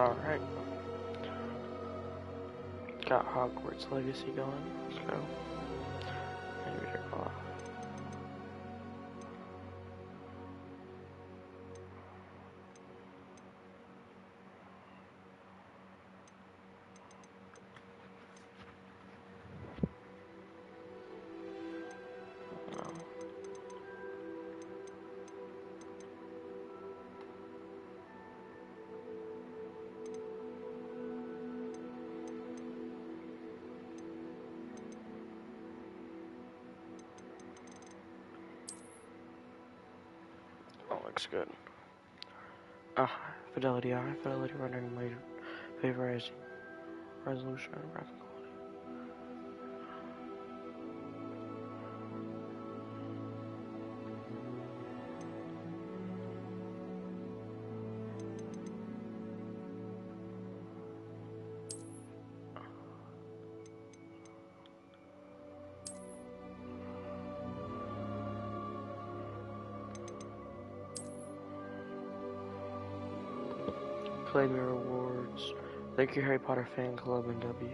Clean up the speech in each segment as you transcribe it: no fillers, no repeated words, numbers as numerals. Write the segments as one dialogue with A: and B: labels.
A: Alright, got Hogwarts Legacy going. Let's go. And read it off. Oh, looks good. Fidelity high, fidelity rendering major, favorizing resolution and graphic quality. Claim your rewards. Thank your Harry Potter fan club and WB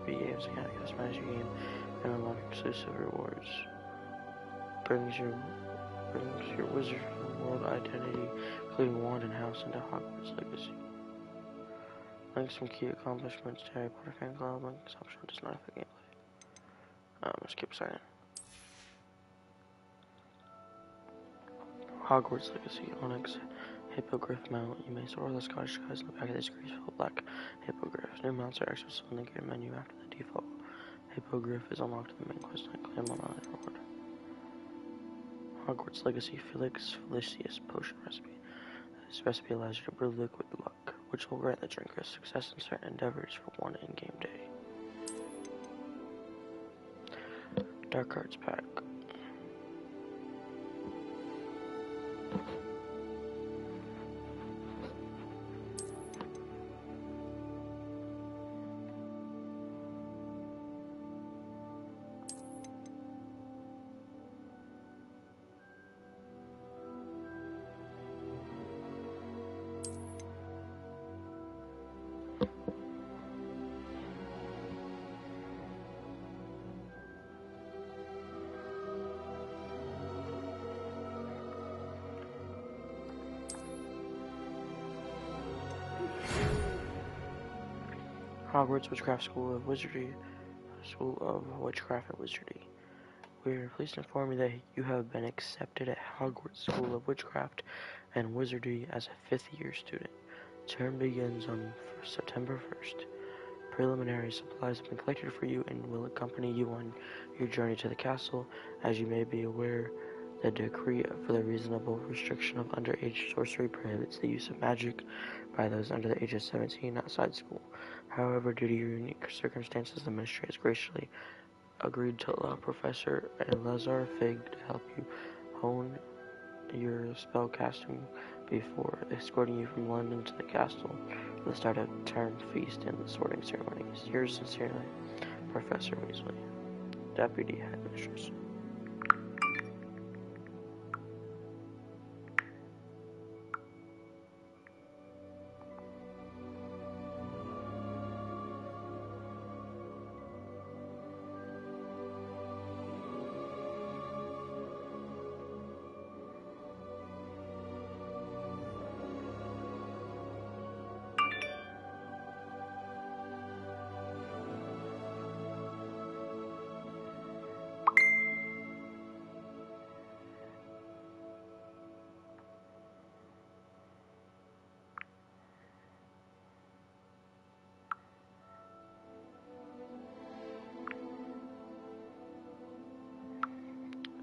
A: Games account. Customize your game and unlock exclusive rewards. Brings your wizard world identity, including wand and house, into Hogwarts Legacy. Link some key accomplishments to Harry Potter fan club. Link this option does not affect gameplay. Skip sign in. Hogwarts Legacy. Onyx Hippogriff mount. You may soar the Scottish skies in the back of this graceful black hippogriffs. New mounts are accessible in the game menu after the default hippogriff is unlocked in the main quest line. Claim on the reward. Hogwarts Legacy Felicius potion recipe. This recipe allows you to brew liquid luck, which will grant the drinker success in certain endeavors for one in-game day. Dark Arts pack. Hogwarts Witchcraft School of Wizardry, School of Witchcraft and Wizardry. We are pleased to inform you that you have been accepted at Hogwarts School of Witchcraft and Wizardry as a 5th year student. Term begins on September 1st. Preliminary supplies have been collected for you and will accompany you on your journey to the castle. As you may be aware, the decree for the reasonable restriction of underage sorcery prohibits the use of magic by those under the age of 17 outside school. However, due to your unique circumstances, the ministry has graciously agreed to allow Professor Eleazar Fig to help you hone your spellcasting before escorting you from London to the castle for the start of term feast and the sorting ceremonies. Yours sincerely, Professor Weasley, Deputy Headmistress.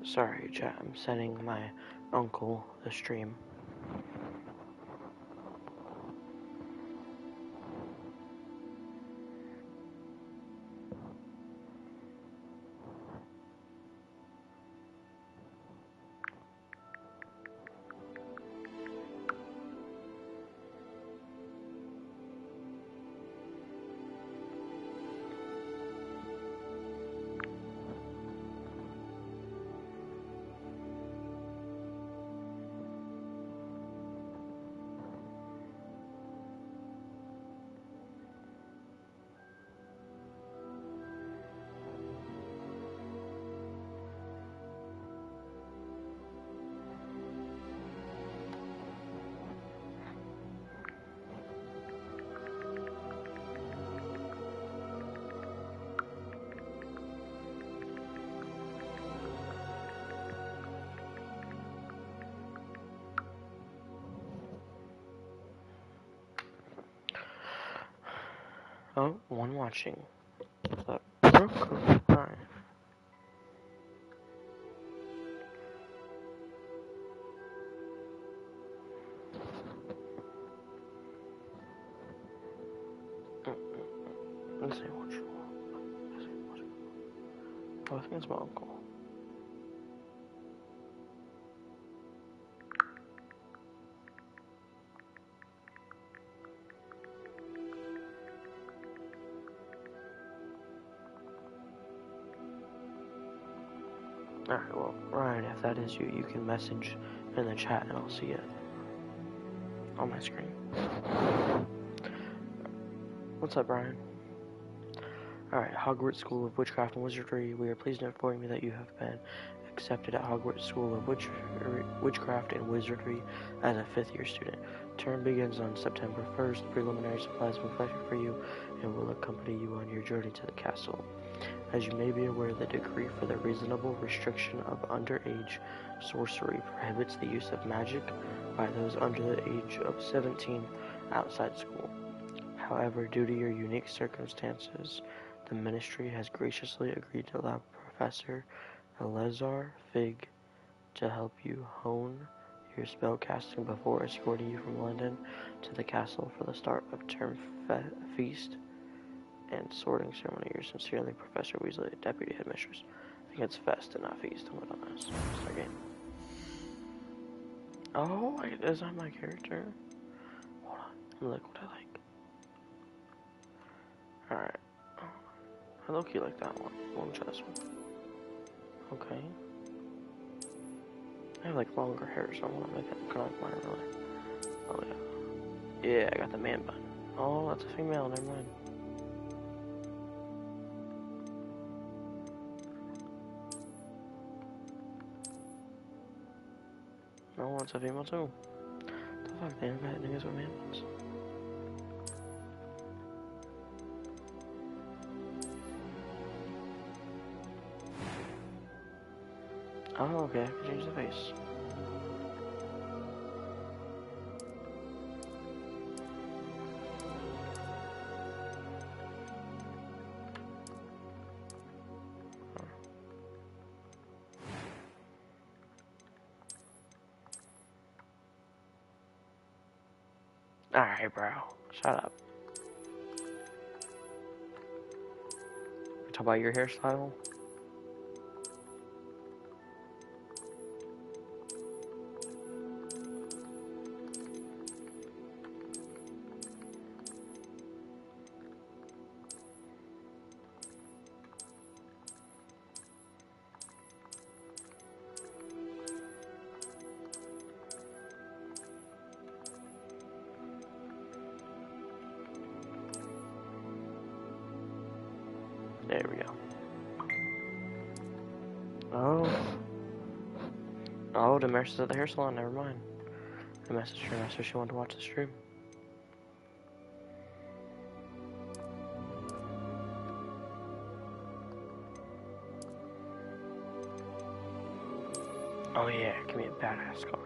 A: Sorry, chat, I'm sending my uncle the stream. Oh, one watching. The Roku 9. Let's see what you want. Oh, I think it's my uncle. Alright, well, Ryan, if that is you, you can message in the chat and I'll see it on my screen. What's up, Brian? Alright, Hogwarts School of Witchcraft and Wizardry. We are pleased to inform you that you have been accepted at Hogwarts School of Witchcraft and Wizardry as a 5th year student. Term begins on September 1st. Preliminary supplies will be collected for you and will accompany you on your journey to the castle. As you may be aware, the decree for the reasonable restriction of underage sorcery prohibits the use of magic by those under the age of 17 outside school. However, due to your unique circumstances, the ministry has graciously agreed to allow Professor Eleazar Fig to help you hone your spellcasting before escorting you from London to the castle for the start of term feast and sorting ceremony. Yours sincerely, Professor Weasley, Deputy Headmistress. I think it's fest and not feast. I'm gonna start game. Oh, is that my character? Hold on, let me look what I like. Alright. I low-key like that one. I wanna try this one. Okay. I have like longer hair, so I wanna make it kinda like mine really. Oh yeah. Yeah, I got the man bun. Oh, that's a female, never mind. No, it's a female too. The fuck, man, I got niggas with man buns. Oh, okay, I can change the face. Alright, bro. Shut up. Talk about your hairstyle. There we go. Oh. Oh, the nurse is at the hair salon, never mind. I messaged her and asked her if she wanted to watch the stream. Oh yeah, give me a badass car.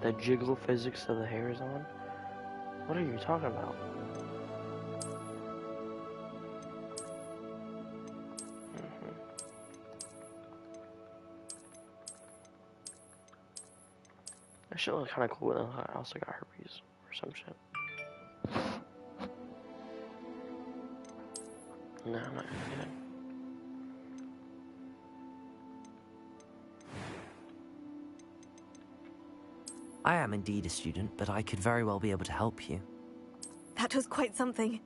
A: The jiggle physics of the hair is on? What are you talking about? That shit looks kinda cool, though. I also got herpes or some shit. No, I'm not gonna get it.
B: I am indeed a student, but I could very well be able to help you.
C: That was quite something.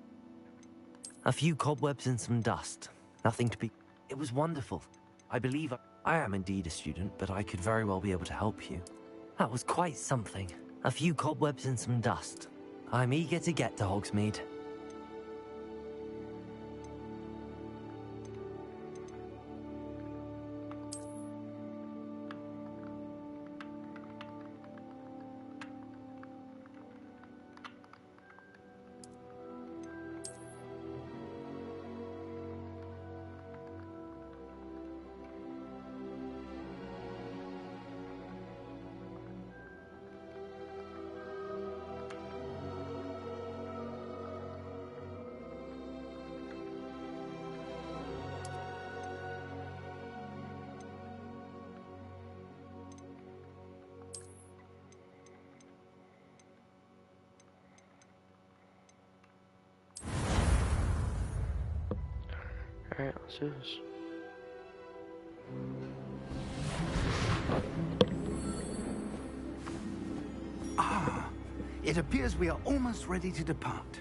B: A few cobwebs and some dust. Nothing to be... It was wonderful. I believe I am indeed a student, but I could very well be able to help you. That was quite something. A few cobwebs and some dust. I'm eager to get to Hogsmeade.
A: Alright, let's do this.
D: It appears we are almost ready to depart.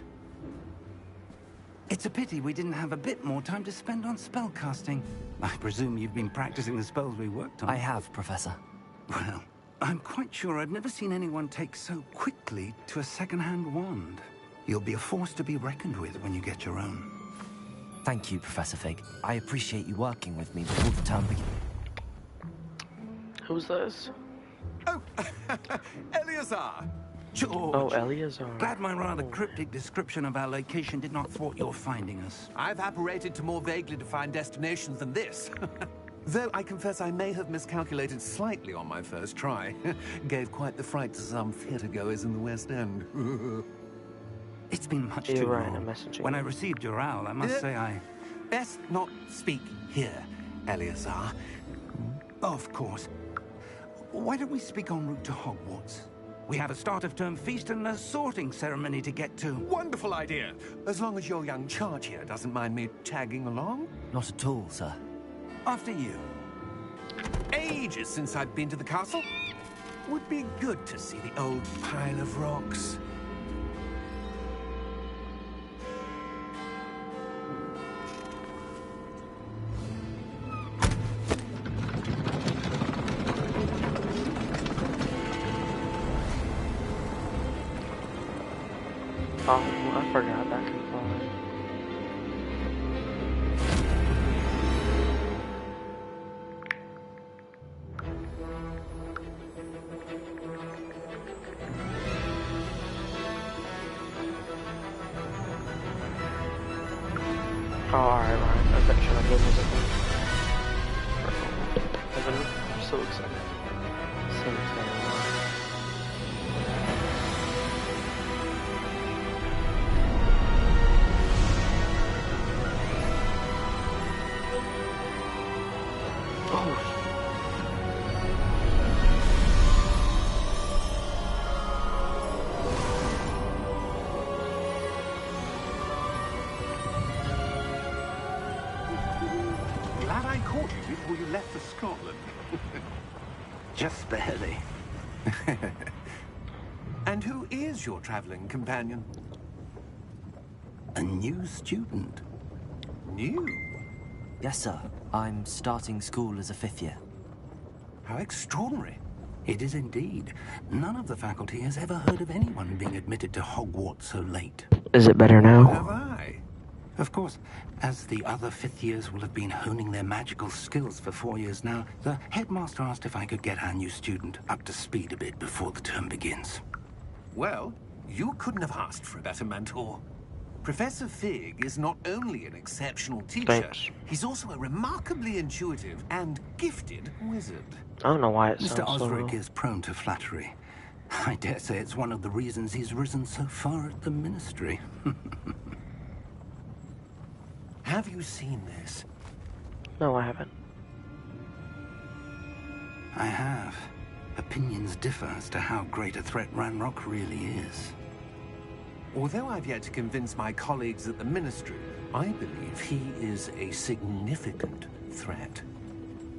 D: It's a pity we didn't have a bit more time to spend on spellcasting. I presume you've been practicing the spells we worked on.
B: I have, Professor.
D: Well, I'm quite sure I've never seen anyone take so quickly to a second-hand wand. You'll be a force to be reckoned with when you get your own.
B: Thank you, Professor Fig. I appreciate you working with me before the term begins.
A: Who's this?
E: Oh, Eleazar!
D: George!
A: Oh, Eleazar.
D: Glad my rather cryptic description of our location did not thwart your finding us.
E: I've apparated to more vaguely defined destinations than this. Though I confess I may have miscalculated slightly on my first try. Gave quite the fright to some theatre-goers in the West End.
D: It's been much
A: You're
D: too
A: right,
D: long.
A: I'm messaging
D: When I
A: you.
D: received your owl, I must say I...
E: Best not speak here, Eleazar.
D: Of course. Why don't we speak en route to Hogwarts? We have a start-of-term feast and a sorting ceremony to get to.
E: Wonderful idea! As long as your young charge here doesn't mind me tagging along.
B: Not at all, sir.
D: After you.
E: Ages since I've been to the castle. Would be good to see the old pile of rocks.
A: Oh, I forgot that can fly. Oh, alright, Ryan. I bet you I'm getting this thing. I'm so excited. So excited.
E: Glad I caught you before you left for Scotland.
D: Just barely.
E: And who is your traveling companion?
D: A new student.
E: New?
B: Yes, sir. I'm starting school as a 5th year.
E: How extraordinary.
D: It is indeed. None of the faculty has ever heard of anyone being admitted to Hogwarts so late.
A: Is it better now?
E: Have I?
D: Of course, as the other 5th years will have been honing their magical skills for 4 years now, the headmaster asked if I could get our new student up to speed a bit before the term begins.
E: Well, you couldn't have asked for a better mentor. Professor Fig is not only an exceptional teacher,
A: Thanks.
E: he's also a remarkably intuitive and gifted wizard.
A: I don't know why it
D: Mr.
A: sounds so
D: Osric
A: low.
D: is prone to flattery. I dare say it's one of the reasons he's risen so far at the ministry.
E: Have you seen this?
A: No, I haven't.
D: I have. Opinions differ as to how great a threat Ranrock really is.
E: Although I've yet to convince my colleagues at the ministry, I believe he is a significant threat.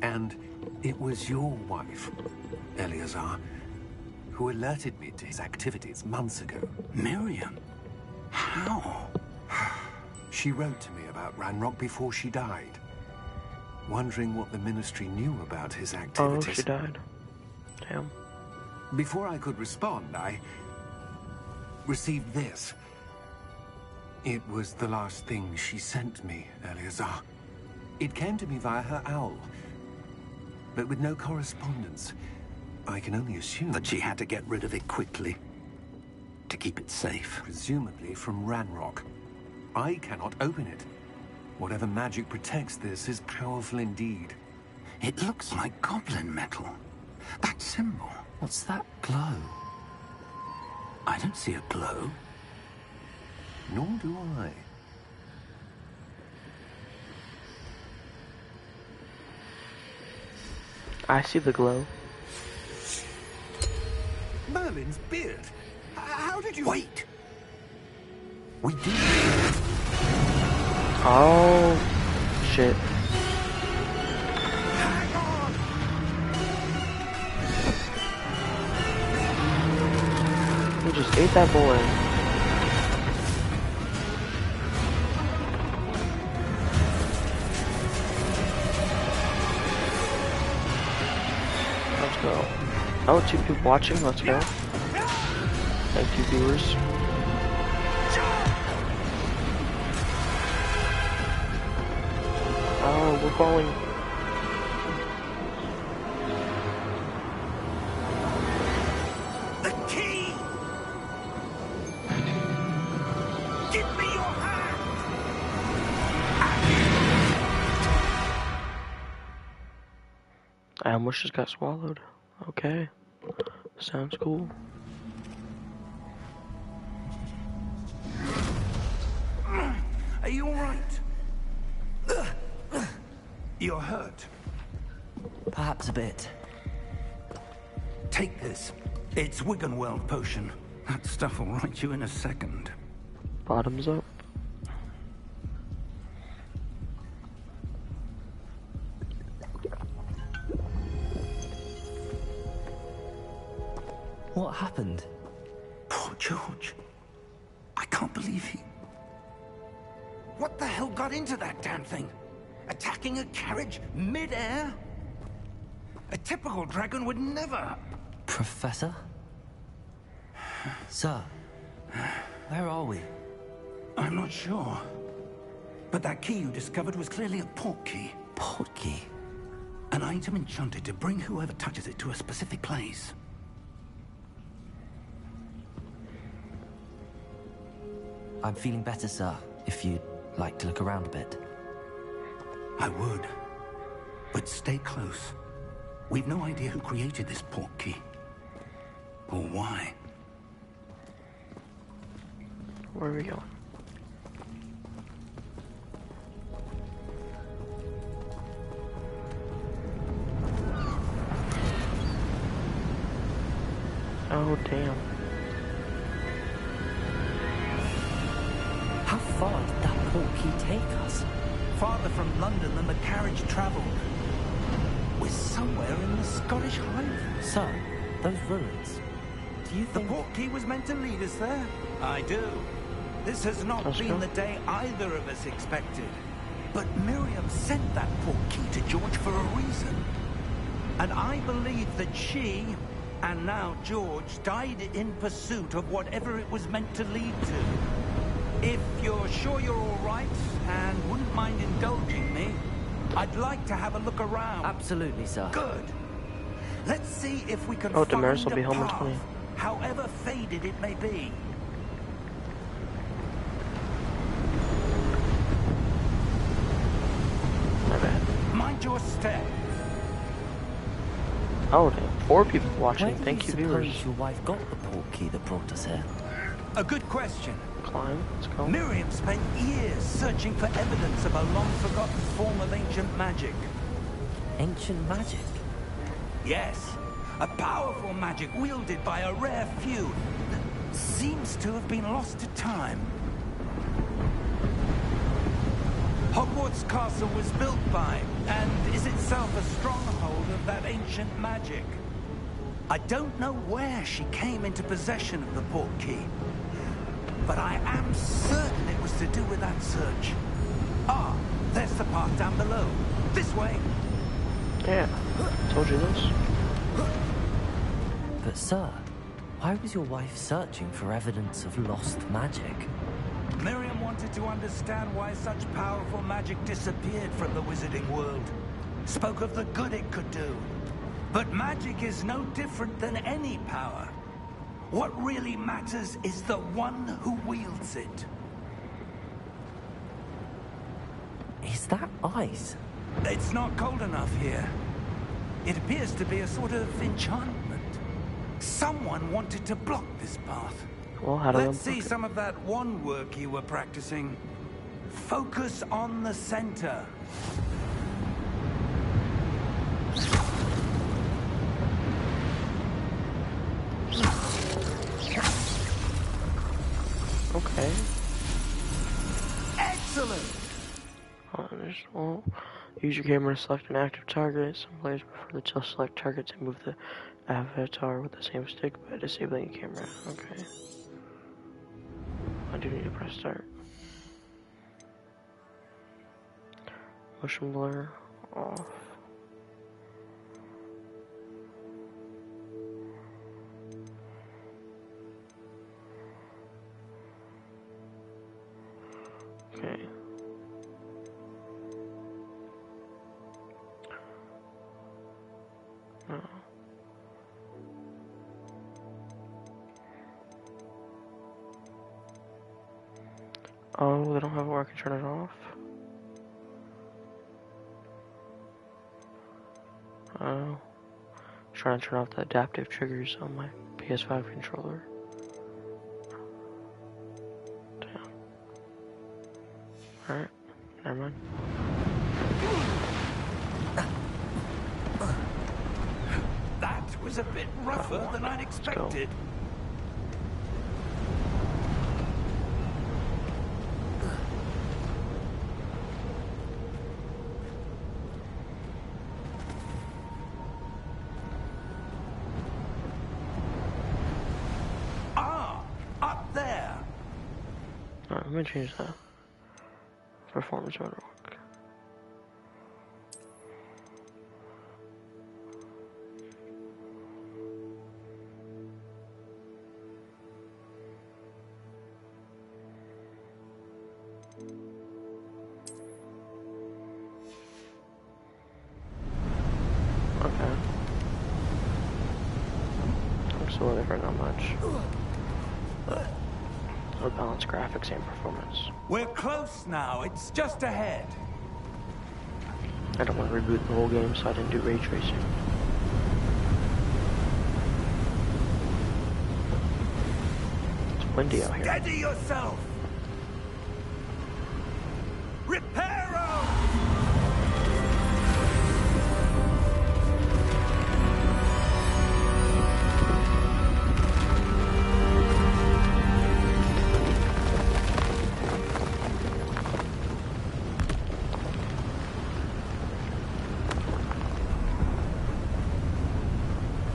E: And it was your wife, Eleazar, who alerted me to his activities months ago.
D: Miriam? How?
E: She wrote to me about Ranrock before she died, wondering what the ministry knew about his
A: Oh,
E: activities.
A: she died. Damn.
E: Before I could respond, I received this. It was the last thing she sent me, Eleazar. It came to me via her owl, but with no correspondence. I can only assume
D: That she had to get rid of it quickly. To keep it safe.
E: presumably from Ranrock. I cannot open it. Whatever magic protects this is powerful indeed.
D: It looks like goblin metal. That symbol.
B: What's that glow?
D: I don't see a glow.
E: Nor do I.
A: I see the glow.
E: Merlin's beard. How did you...
D: Wait! We did.
A: Oh, shit. He just ate that boy. Let's go. Oh, 2 people watching. Let's go. Thank you, viewers. Oh, we're falling.
D: The key! Give me your hand!
A: I almost just got swallowed. Okay. Sounds cool.
D: Are you alright? You're hurt.
B: Perhaps a bit.
D: Take this. It's Wiggenweld potion. That stuff will right you in a second.
A: Bottoms up.
B: What happened?
D: Poor George. I can't believe he... What the hell got into that damn thing? Attacking a carriage mid-air? A typical dragon would never...
B: Professor? Sir, where are we?
D: I'm not sure. But that key you discovered was clearly a port key.
B: Port key?
D: An item enchanted to bring whoever touches it to a specific place.
B: I'm feeling better, sir, if you'd like to look around a bit.
D: I would. But stay close. We've no idea who created this port key. Or why.
A: Where are we going? Oh, damn.
B: How far did that port key take us?
D: Farther from London than the carriage travelled. We're somewhere in the Scottish Highlands.
B: Sir, those ruins. Do you
D: The
B: think...
D: port key was meant to lead us there? I do. This has not
A: Let's
D: been
A: go.
D: the day either of us expected. But Miriam sent that port key to George for a reason. And I believe that she, and now George, died in pursuit of whatever it was meant to lead to. If you're sure you're all right, and wouldn't mind indulging me, I'd like to have a look around.
B: Absolutely, sir.
D: Good. Let's see if we can
A: Oh,
D: find
A: Damaris will be
D: a
A: home in
D: path,
A: 20.
D: however faded it may be.
A: My bad.
D: Mind your step.
A: Oh, damn. 4 people watching.
B: Where do
A: Thank you,
B: suppose
A: viewers.
B: your wife got the port key that brought us here?
D: A good question.
A: Climb. Let's go.
D: Miriam spent years searching for evidence of a long-forgotten form of ancient magic.
B: Ancient magic?
D: Yes, a powerful magic wielded by a rare few that seems to have been lost to time. Hogwarts Castle was built by, and is itself a stronghold of that ancient magic. I don't know where she came into possession of the port key, but I am certain it was to do with that search. Ah, there's the path down below. This way.
A: Yeah. Told you this.
B: But sir, why was your wife searching for evidence of lost magic?
D: Miriam wanted to understand why such powerful magic disappeared from the wizarding world. Spoke of the good it could do. But magic is no different than any power. What really matters is the one who wields it.
B: Is that ice?
D: It's not cold enough here. It appears to be a sort of enchantment. Someone wanted to block this path.
A: Well, how do
D: Let's
A: I
D: see some of that wand work you were practicing. Focus on the center.
A: Okay.
D: Excellent!
A: Oh, there's Oh, use your camera to select an active target. Some players prefer to select targets and move the avatar with the same stick by disabling the camera. Okay. I do need to press start. Motion blur off. Okay. No. Oh, they don't have it where I can turn it off? Oh. Trying to turn off the adaptive triggers on my PS5 controller. Damn. Alright, never mind.
D: That was a bit rougher than I'd expected. Up there.
A: Alright, I'm gonna change that. Performance mode. Okay. I'm still different, not much. Or balance graphics and performance.
D: We're close now. It's just ahead.
A: I don't want to reboot the whole game, so I didn't do ray tracing. It's windy out here.
D: Steady yourself. Reparo!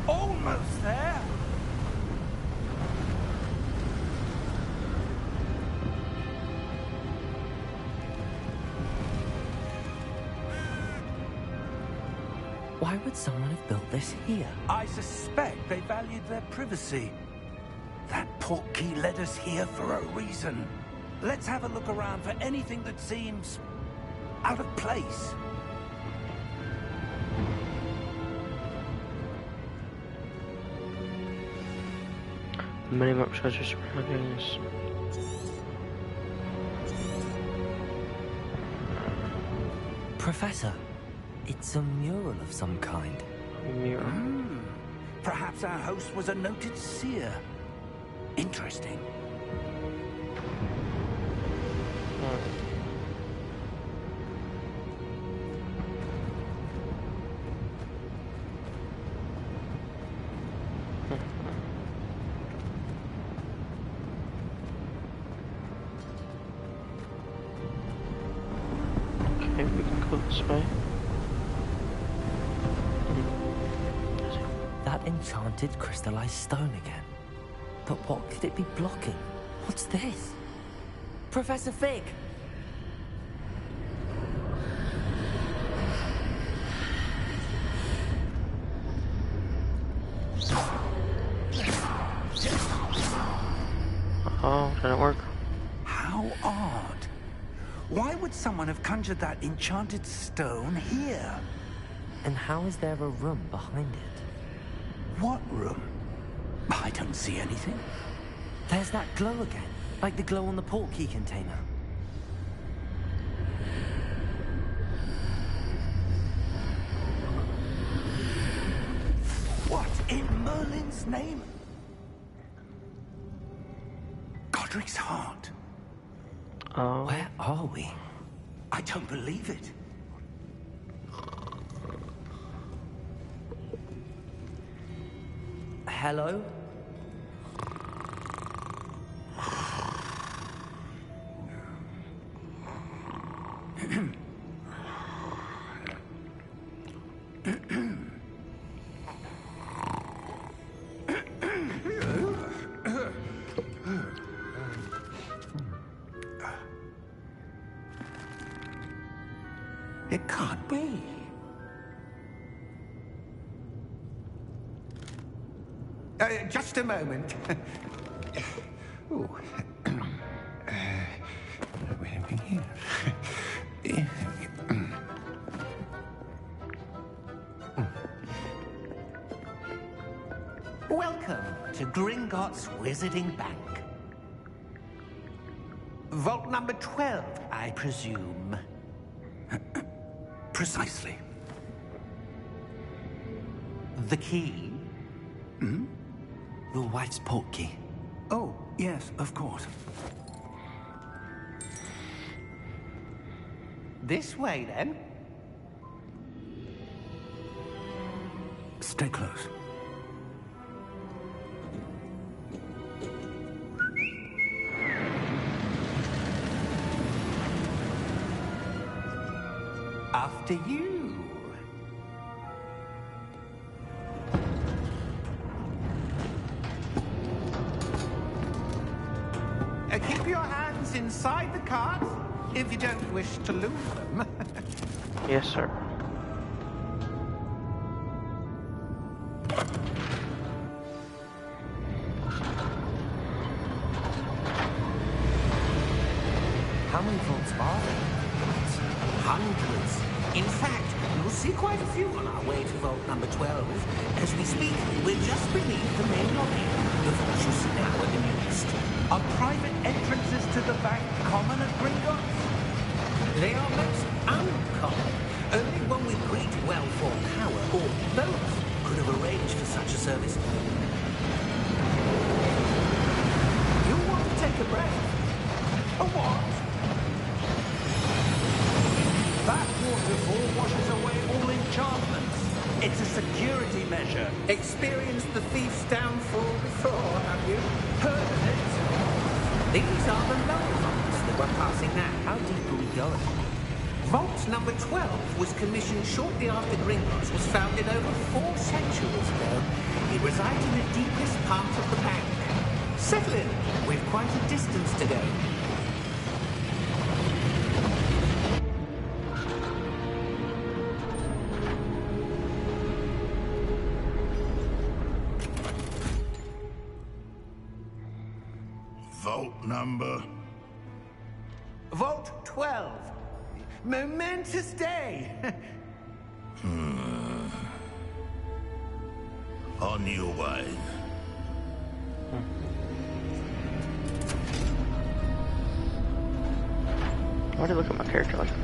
D: Almost there.
B: Why would someone have built this here?
D: I suspect they valued their privacy. That portkey led us here for a reason. Let's have a look around for anything that seems out of place.
A: The minimap shows your surroundings.
B: Professor, it's a mural of some kind.
A: Mirror.
D: Perhaps our host was a noted seer. Interesting.
A: Okay, we can go this way.
B: That enchanted crystallized stone again. But what could it be blocking? What's this? Professor Fig!
A: Oh, didn't work.
D: How odd. Why would someone have conjured that enchanted stone here?
B: And how is there a room behind it?
D: What room? I don't see anything.
B: There's that glow again, like the glow on the portkey container.
D: What in Merlin's name? Godric's heart.
A: Oh.
B: Where are we?
D: I don't believe it.
B: Hello?
E: It can't be. Just a moment. Ooh.
D: Welcome to Gringotts Wizarding Bank. Vault number 12, I presume.
E: Precisely.
D: The key?
B: Your wife's portkey.
E: Oh, yes, of course.
D: This way, then.
E: Stay close.
D: After you. Keep your hands inside the cart if you don't wish to lose them.
A: Yes, sir.
B: How many vaults are there?
D: Hundreds. In fact, you'll see quite a few on our way to vault number 12. As we speak, we're just beneath the main lobby. The vault you see now at the nearest. Are private entrances to the bank common at Gringotts? They are most uncommon. Only one with great wealth or power, or both, could have arranged for such a service. You want to take a breath? A what? That waterfall washes away all enchantments. It's a security measure. Experienced the thief's downfall before, have you? Heard of it? These are the lower vaults that we're passing now.
B: How deep are we going?
D: Vault number 12 was commissioned shortly after Gringotts was founded over 4 centuries ago. It resides in the deepest part of the bank. Settle in. We've quite a distance to go.
F: Vault number?
D: Vault 12. Momentous day.
F: On your way.
A: Why do you look at my character like that?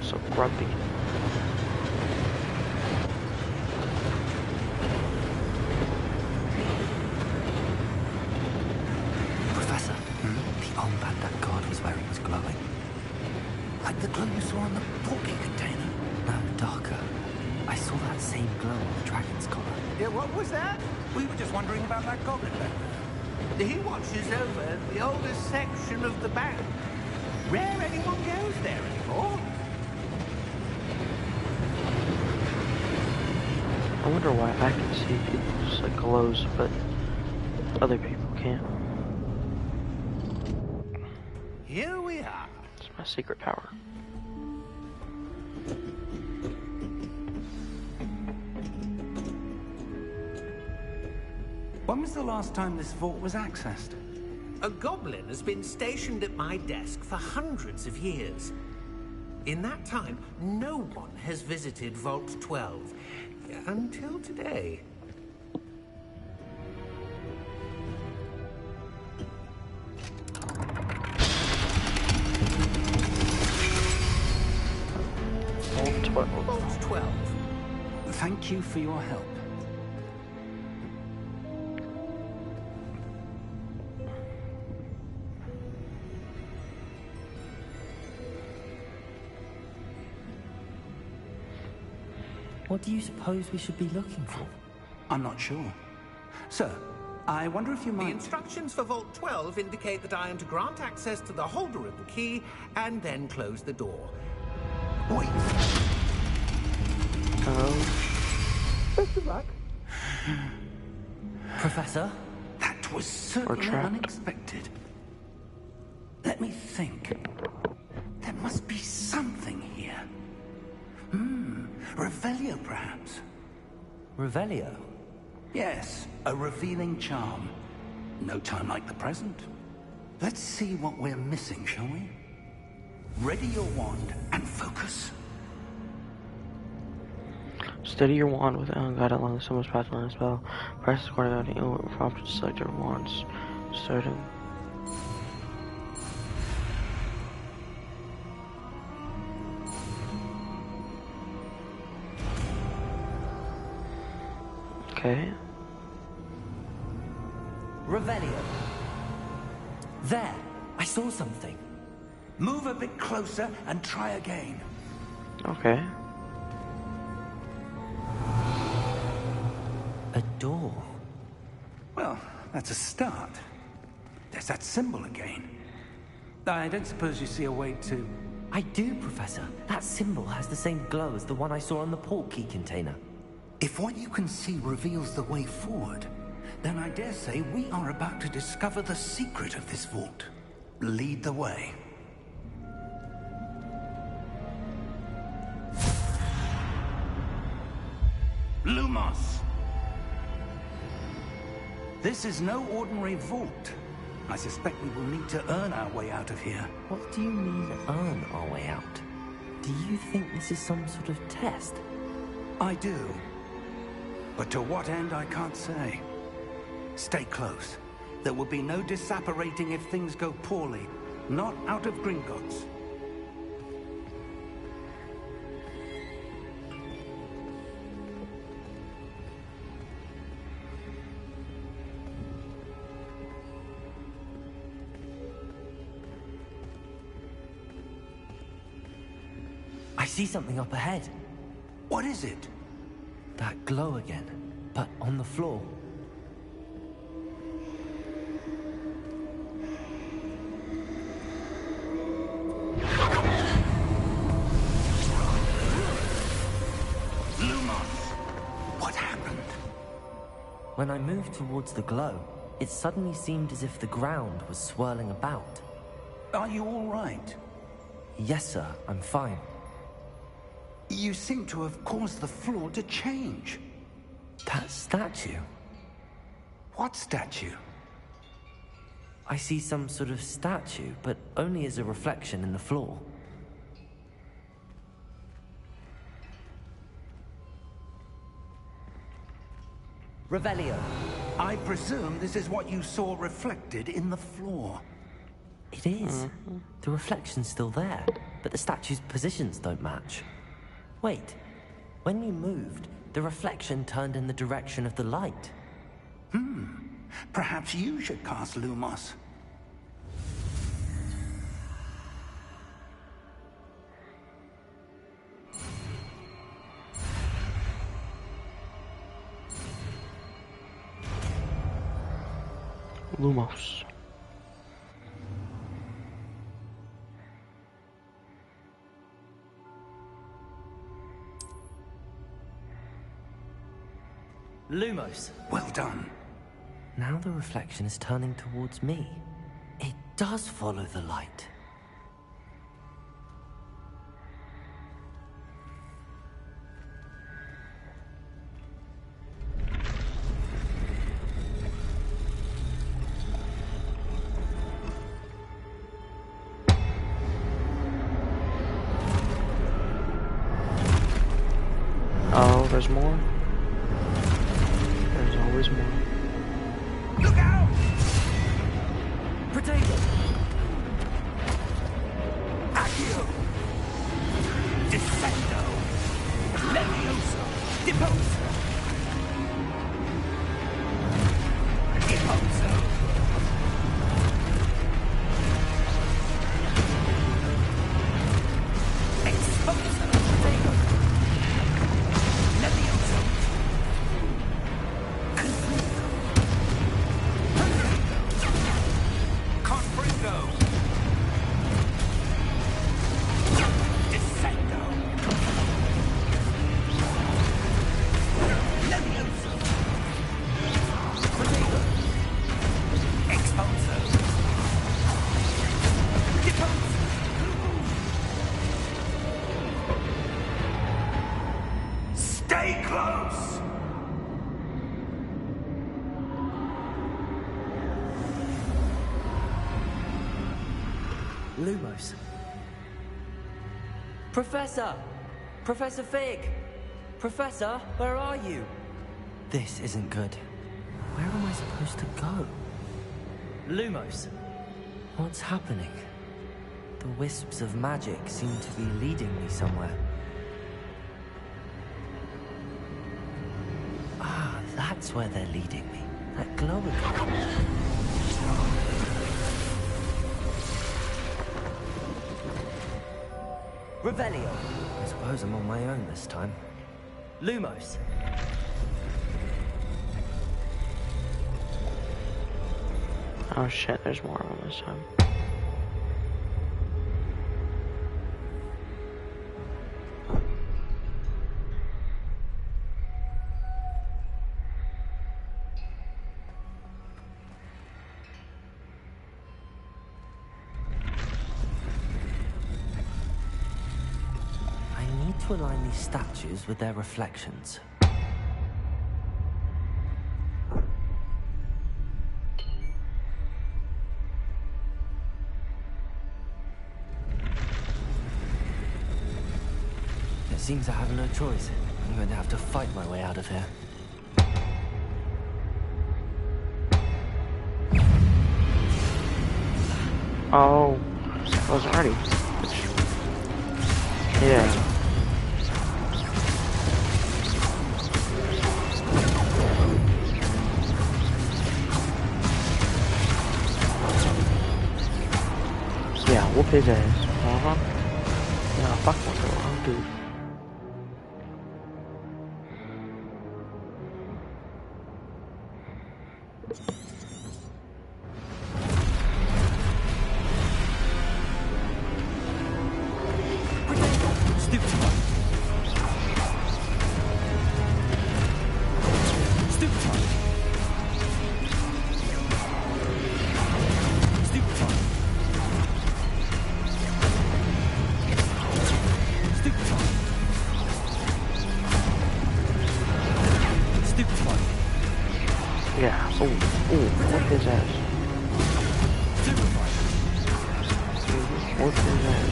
A: So grumpy.
B: Professor, the armband that guard was wearing was glowing.
E: Like the glow you saw on the portkey container.
B: No, darker. I saw that same glow on the dragon's collar.
D: Yeah, what was that?
E: We were just wondering about that goblin back there.
D: He watches over the oldest section of the bank. Rare anyone goes there anymore.
A: I wonder why I can see people's like glows, but other people can't.
D: Here we are.
A: It's my secret power.
E: When was the last time this vault was accessed?
D: A goblin has been stationed at my desk for hundreds of years. In that time, no one has visited Vault 12. Until today.
A: Vault 12.
D: Vault 12.
E: Thank you for your help.
B: What do you suppose we should be looking for?
E: I'm not sure. Sir, I wonder if you
D: The
E: might...
D: instructions for Vault 12 indicate that I am to grant access to the holder of the key and then close the door.
E: Wait.
D: back?
B: Professor?
D: That was certainly
A: trapped.
D: unexpected. Let me think. There must be something here. Revelio, perhaps.
B: Revelio?
D: Yes, a revealing charm. No time like the present. Let's see what we're missing, shall we? Ready your wand and focus.
A: Steady your wand with guide along the symbol's path line spell. Press the corner of the inward prompt to select your wands. Starting. Okay.
B: Revelio. There! I saw something.
D: Move a bit closer and try again.
A: Okay.
B: A door.
D: Well, that's a start. There's that symbol again. I don't suppose you see a way to...
B: I do, Professor. That symbol has the same glow as the one I saw on the port key container.
D: If what you can see reveals the way forward, then I dare say we are about to discover the secret of this vault. Lead the way. Lumos! This is no ordinary vault. I suspect we will need to earn our way out of here.
B: What do you mean, earn our way out? Do you think this is some sort of test?
D: I do. But to what end, I can't say. Stay close. There will be no disapparating if things go poorly. Not out of Gringotts.
B: I see something up ahead.
D: What is it?
B: That glow again, but on the floor.
D: Lumos! What happened?
B: When I moved towards the glow, it suddenly seemed as if the ground was swirling about.
D: Are you all right?
B: Yes, sir, I'm fine.
D: You seem to have caused the floor to change.
B: That statue?
D: What statue?
B: I see some sort of statue, but only as a reflection in the floor. Revelio.
D: I presume this is what you saw reflected in the floor.
B: It is. The reflection's still there, but the statue's positions don't match. Wait, when you moved, the reflection turned in the direction of the light.
D: Perhaps you should cast Lumos.
A: Lumos.
B: Lumos.
D: Well done.
B: Now the reflection is turning towards me. It does follow the light.
A: Oh, there's more? There's always more.
D: Look out!
B: Potato!
D: Accio! Descendo! Levioso! Deposo! Deposo! Exposo!
B: Potato!
D: Levioso! Can't break Stay close!
B: Lumos. Professor! Professor Fig! Professor, where are you? This isn't good. Where am I supposed to go? Lumos! What's happening? The wisps of magic seem to be leading me somewhere. Ah, that's where they're leading me. That glow again. Revelio. I suppose I'm on my own this time. Lumos.
A: Oh shit, there's more of them this time.
B: I need to align these statues with their reflections. It seems I have no choice. I'm going to have to fight my way out of here.
A: Oh, I was already. Yeah. Yeah, whoop his ass. Uh-huh. Yeah, fuck what's wrong, dude. Yeah, whoop his ass. Whoop his ass.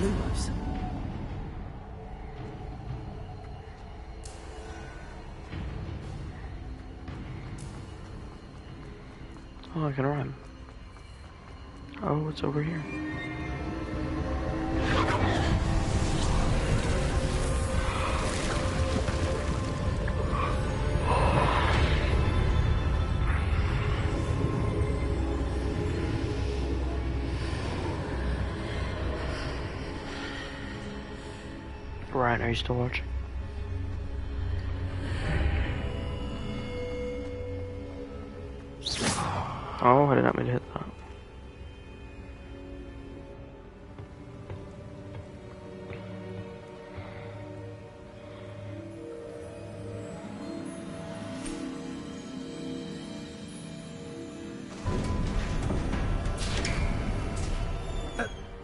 B: Lumos.
A: Oh, I can run. Oh, it's over here. Ryan, are you still watching? Oh, I did not mean to hit that.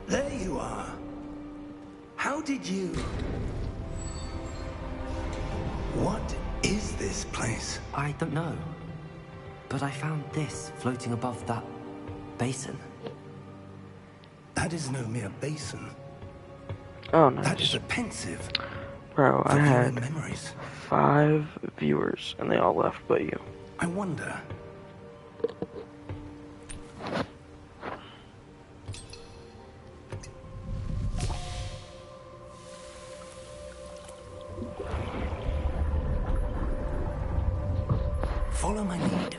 D: There you are. How did you... What is this place?
B: I don't know. But I found this floating above that basin.
D: That is no mere basin.
A: Oh,
D: That is
A: nice.
D: a pensive.
A: Bro, I
D: for viewing
A: had
D: memories.
A: 5 viewers, and they all left but you.
D: I wonder. Follow my lead.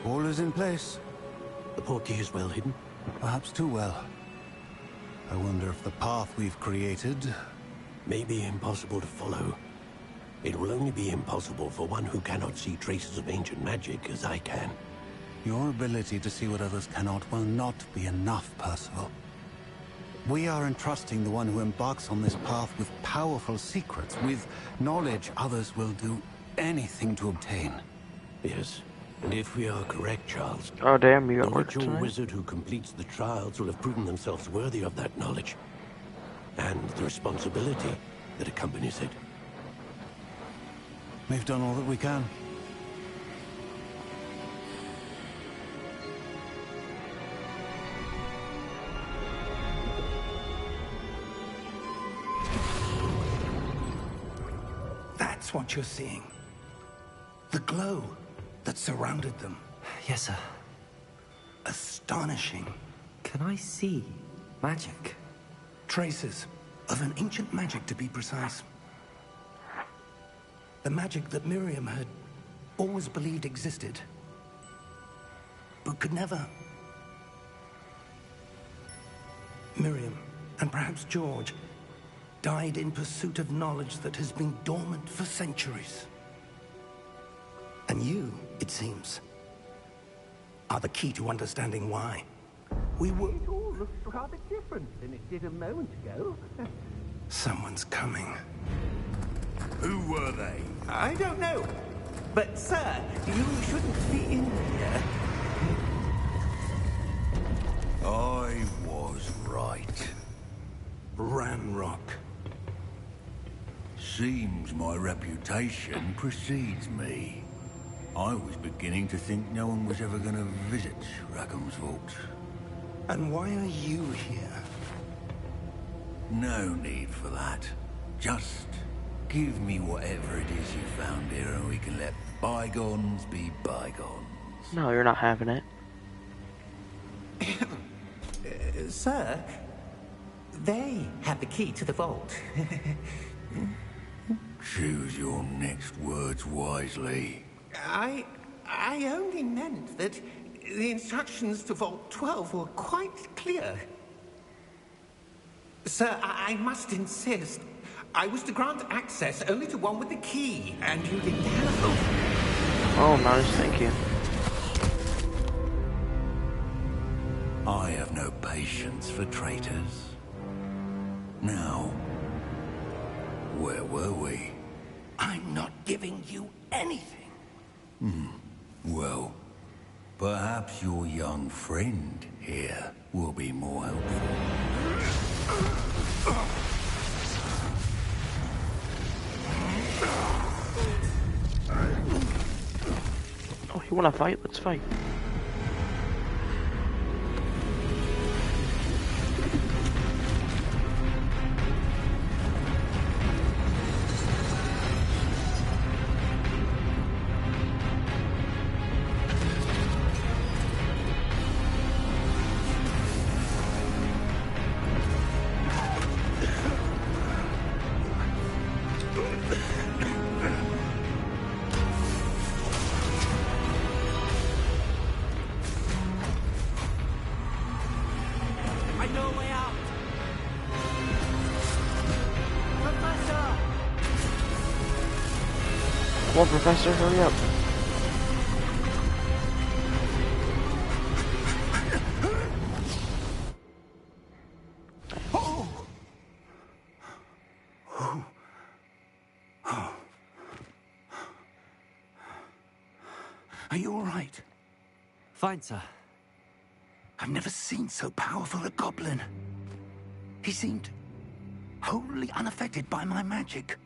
G: All is in place.
H: The portkey is well hidden?
G: Perhaps too well. I wonder if the path we've created...
H: May be impossible to follow. It will only be impossible for one who cannot see traces of ancient magic as I can.
G: Your ability to see what others cannot will not be enough, Percival. We are entrusting the one who embarks on this path with powerful secrets, with knowledge others will do anything to obtain.
H: Yes, and if we are correct, Charles,
A: Oh damn, you
H: the
A: got work
H: ritual
A: tonight?
H: wizard who completes the trials will have proven themselves worthy of that knowledge, and the responsibility that accompanies it.
G: We've done all that we can.
D: That's what you're seeing. The glow that surrounded them.
B: Yes, sir.
D: Astonishing.
B: Can I see magic?
D: Traces of an ancient magic, to be precise. The magic that Miriam had always believed existed, but could never. Miriam, and perhaps George, died in pursuit of knowledge that has been dormant for centuries. And you, it seems, are the key to understanding why. We were...
I: It all looks rather different than it did a moment ago.
D: Someone's coming.
F: Who were they?
I: I don't know. But, sir, you shouldn't be in here.
F: I was right.
D: Ramrock.
F: Seems my reputation precedes me. I was beginning to think no one was ever going to visit Rackham's vault.
D: And why are you here?
F: No need for that. Just give me whatever it is you found here and we can let bygones be bygones.
A: No, you're not having it.
I: Sir, they have the key to the vault.
F: Choose your next words wisely.
I: I only meant that the instructions to Vault 12 were quite clear. Sir, I must insist. I was to grant access only to one with the key, and you didn't have.
A: Oh, nice, thank you.
F: I have no patience for traitors. Now, where were we?
D: I'm not giving you anything.
F: Well, perhaps your young friend here will be more helpful.
A: Oh, you wanna fight? Let's fight.
I: I know a way out. Professor!
A: Come on, Professor, hurry up.
D: Are you all right?
B: Fine, sir.
D: I've never seen so powerful a goblin. He seemed wholly unaffected by my magic.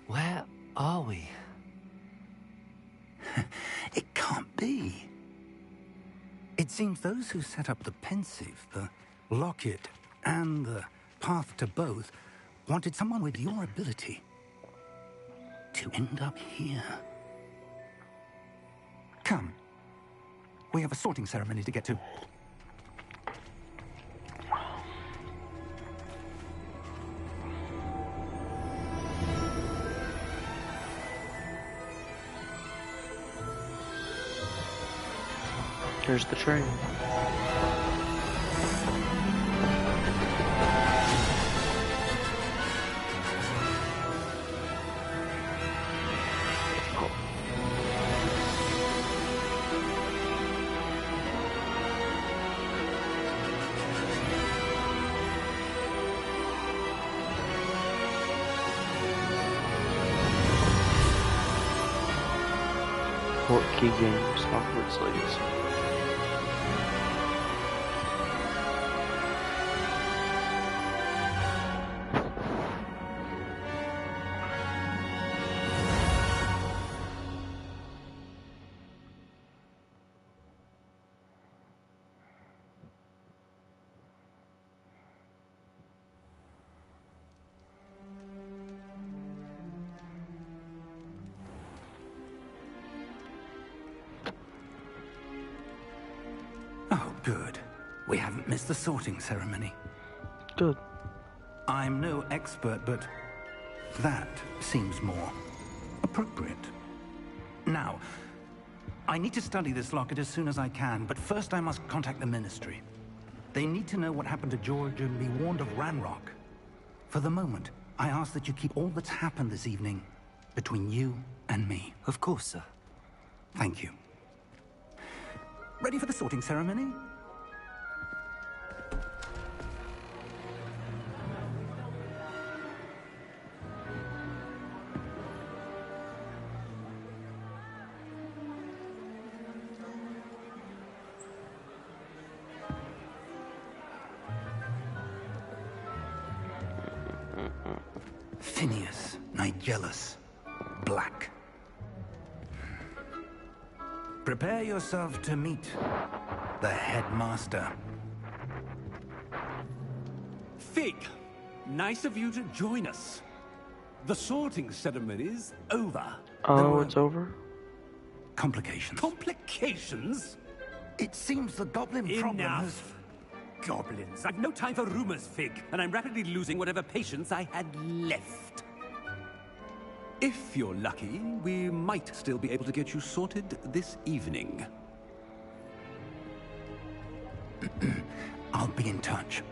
B: Where are we?
D: It can't be. It seems those who set up the pensive, the locket, and the path to both wanted someone with your ability to end up here. Come. We have a sorting ceremony to get to.
A: Here's the train. Key games, Hogwarts Legacy.
D: Oh, good. We haven't missed the sorting ceremony.
A: Good.
D: I'm no expert, but that seems more appropriate. Now, I need to study this locket as soon as I can, but first I must contact the Ministry. They need to know what happened to George and be warned of Ranrock. For the moment, I ask that you keep all that's happened this evening between you and me.
B: Of course, sir.
D: Thank you. Ready for the sorting ceremony? Phineas, Nigellus, Black. Prepare yourself to meet the headmaster.
J: Fig, nice of you to join us. The sorting ceremony's over.
A: Oh, it's over?
D: Complications.
J: Complications?
D: It seems the goblin problem has...
J: Enough. Goblins. I've no time for rumors, Fig, and I'm rapidly losing whatever patience I had left. If you're lucky, we might still be able to get you sorted this evening.
D: I'll be in touch.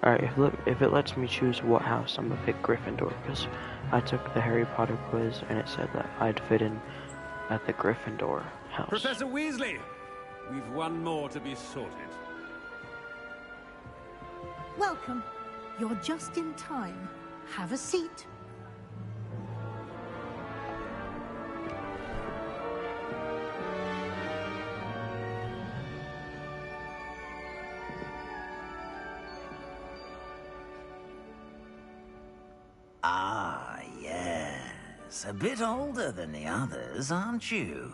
A: Alright, if it lets me choose what house, I'm gonna pick Gryffindor, because I took the Harry Potter quiz and it said that I'd fit in at the Gryffindor house.
J: Professor Weasley, we've one more to be sorted.
K: Welcome. You're just in time. Have a seat.
L: Ah, yes. A bit older than the others, aren't you?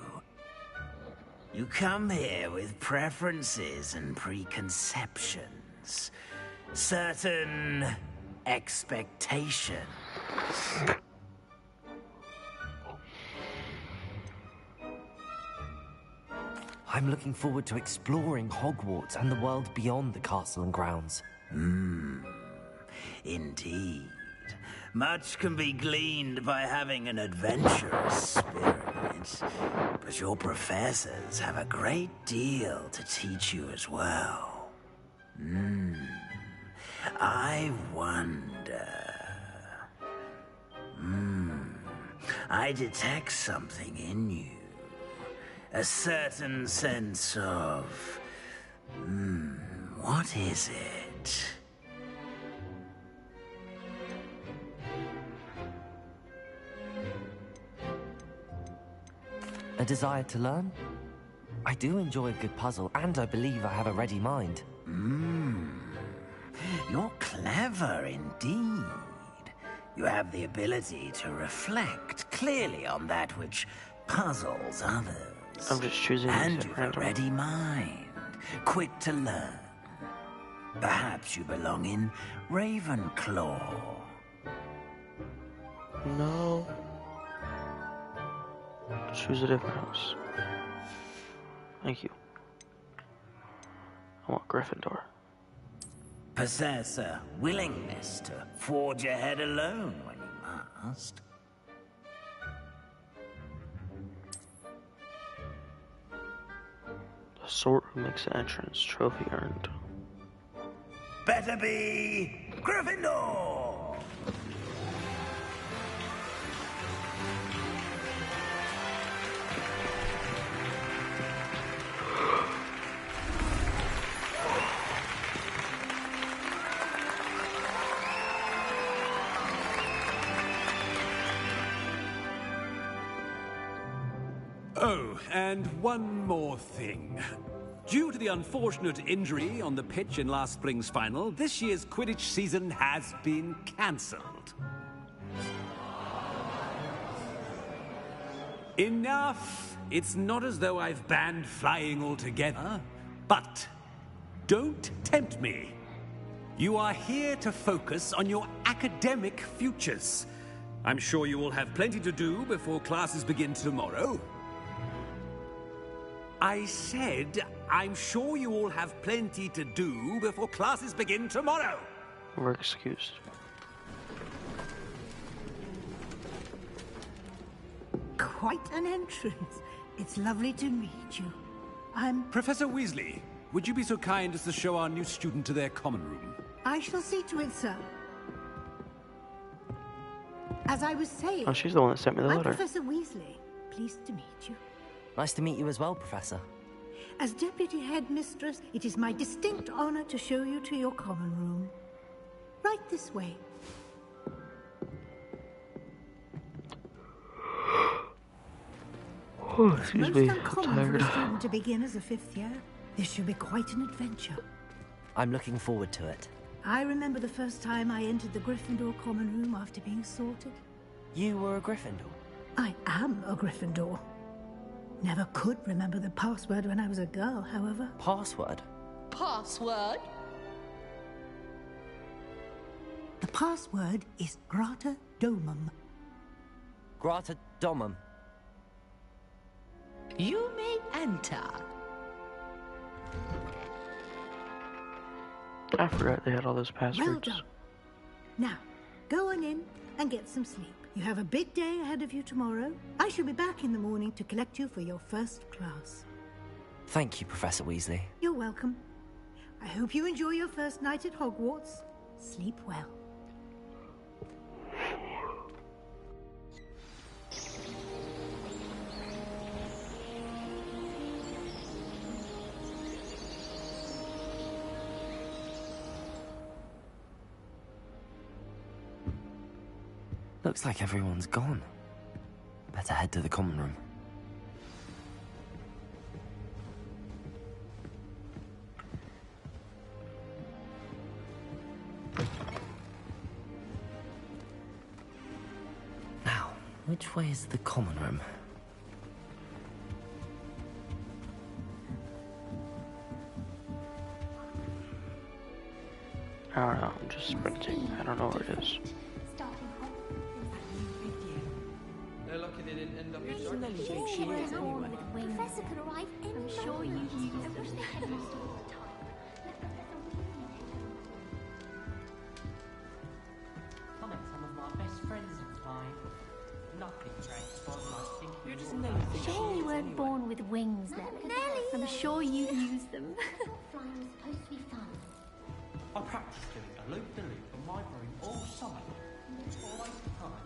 L: You come here with preferences and preconceptions. Certain expectations.
B: I'm looking forward to exploring Hogwarts and the world beyond the castle and grounds.
L: Indeed. Much can be gleaned by having an adventurous spirit, but your professors have a great deal to teach you as well. I wonder... I detect something in you. A certain sense of... what is it?
B: A desire to learn? I do enjoy a good puzzle, and I believe I have a ready mind.
L: You're clever indeed. You have the ability to reflect clearly on that which puzzles others.
A: I'm just choosing
L: And
A: these
L: you've
A: at
L: a
A: random.
L: ready mind, quick to learn. Perhaps you belong in Ravenclaw.
A: No. Choose a different house. Thank you. I want Gryffindor.
L: Possess a willingness to forge ahead alone when you past.
A: The sort who makes an entrance. Trophy earned.
L: Better be Gryffindor!
J: Oh, and one more thing. Due to the unfortunate injury on the pitch in last spring's final, this year's Quidditch season has been cancelled. Enough! It's not as though I've banned flying altogether, but don't tempt me. You are here to focus on your academic futures. I'm sure you will have plenty to do before classes begin tomorrow. I said, I'm sure you all have plenty to do before classes begin tomorrow.
A: We're excused.
K: Quite an entrance. It's lovely to meet you.
J: Professor Weasley, would you be so kind as to show our new student to their common room?
K: I shall see to it, sir. As I was saying...
A: Oh, she's the one that sent me the
K: I'm
A: letter.
K: Professor Weasley. Pleased to meet you.
B: Nice to meet you as well, Professor.
K: As Deputy Headmistress, it is my distinct honor to show you to your common room. Right this way.
A: Oh, excuse
K: Most
A: me,
K: uncommon
A: I'm
K: for a
A: tired.
K: student to begin as a fifth year. This should be quite an adventure.
B: I'm looking forward to it.
K: I remember the first time I entered the Gryffindor common room after being sorted.
B: You were a Gryffindor?
K: I am a Gryffindor. Never could remember the password when I was a girl, however.
B: Password?
M: Password?
K: The password is Grata Domum.
B: Grata Domum.
M: You may enter.
A: I forgot they had all those passwords.
K: Well done. Now, go on in and get some sleep. You have a big day ahead of you tomorrow. I shall be back in the morning to collect you for your first class.
B: Thank you, Professor Weasley.
K: You're welcome. I hope you enjoy your first night at Hogwarts. Sleep well.
B: Looks like everyone's gone. Better head to the common room. Now, which way is the common room?
A: I don't know, I'm just sprinting. I don't know where it is.
N: They're lucky they didn't end up in
O: Professor could arrive any I'm sure you use them.
P: Some of my best friends of mine. Nothing transforms my thinking.
O: Shame you weren't born with wings, Nelly. I'm sure you use them. Flying was supposed to be fun.
P: I practiced doing a loop-de-loop on my room all summer. All the time.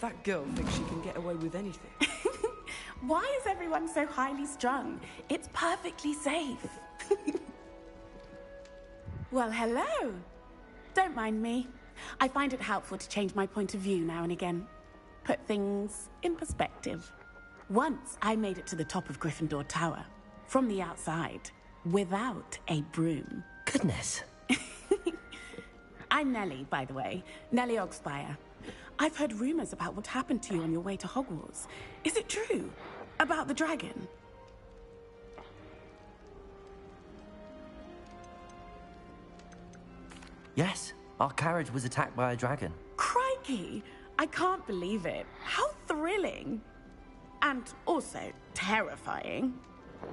Q: That girl thinks she can get away with anything.
R: Why is everyone so highly strung? It's perfectly safe. Well, hello. Don't mind me. I find it helpful to change my point of view now and again. Put things in perspective. Once I made it to the top of Gryffindor Tower, from the outside, without a broom.
B: Goodness.
R: I'm Nellie, by the way. Nellie Ogspire. I've heard rumors about what happened to you on your way to Hogwarts. Is it true? About the dragon?
B: Yes, our carriage was attacked by a dragon.
R: Crikey! I can't believe it. How thrilling! And also terrifying.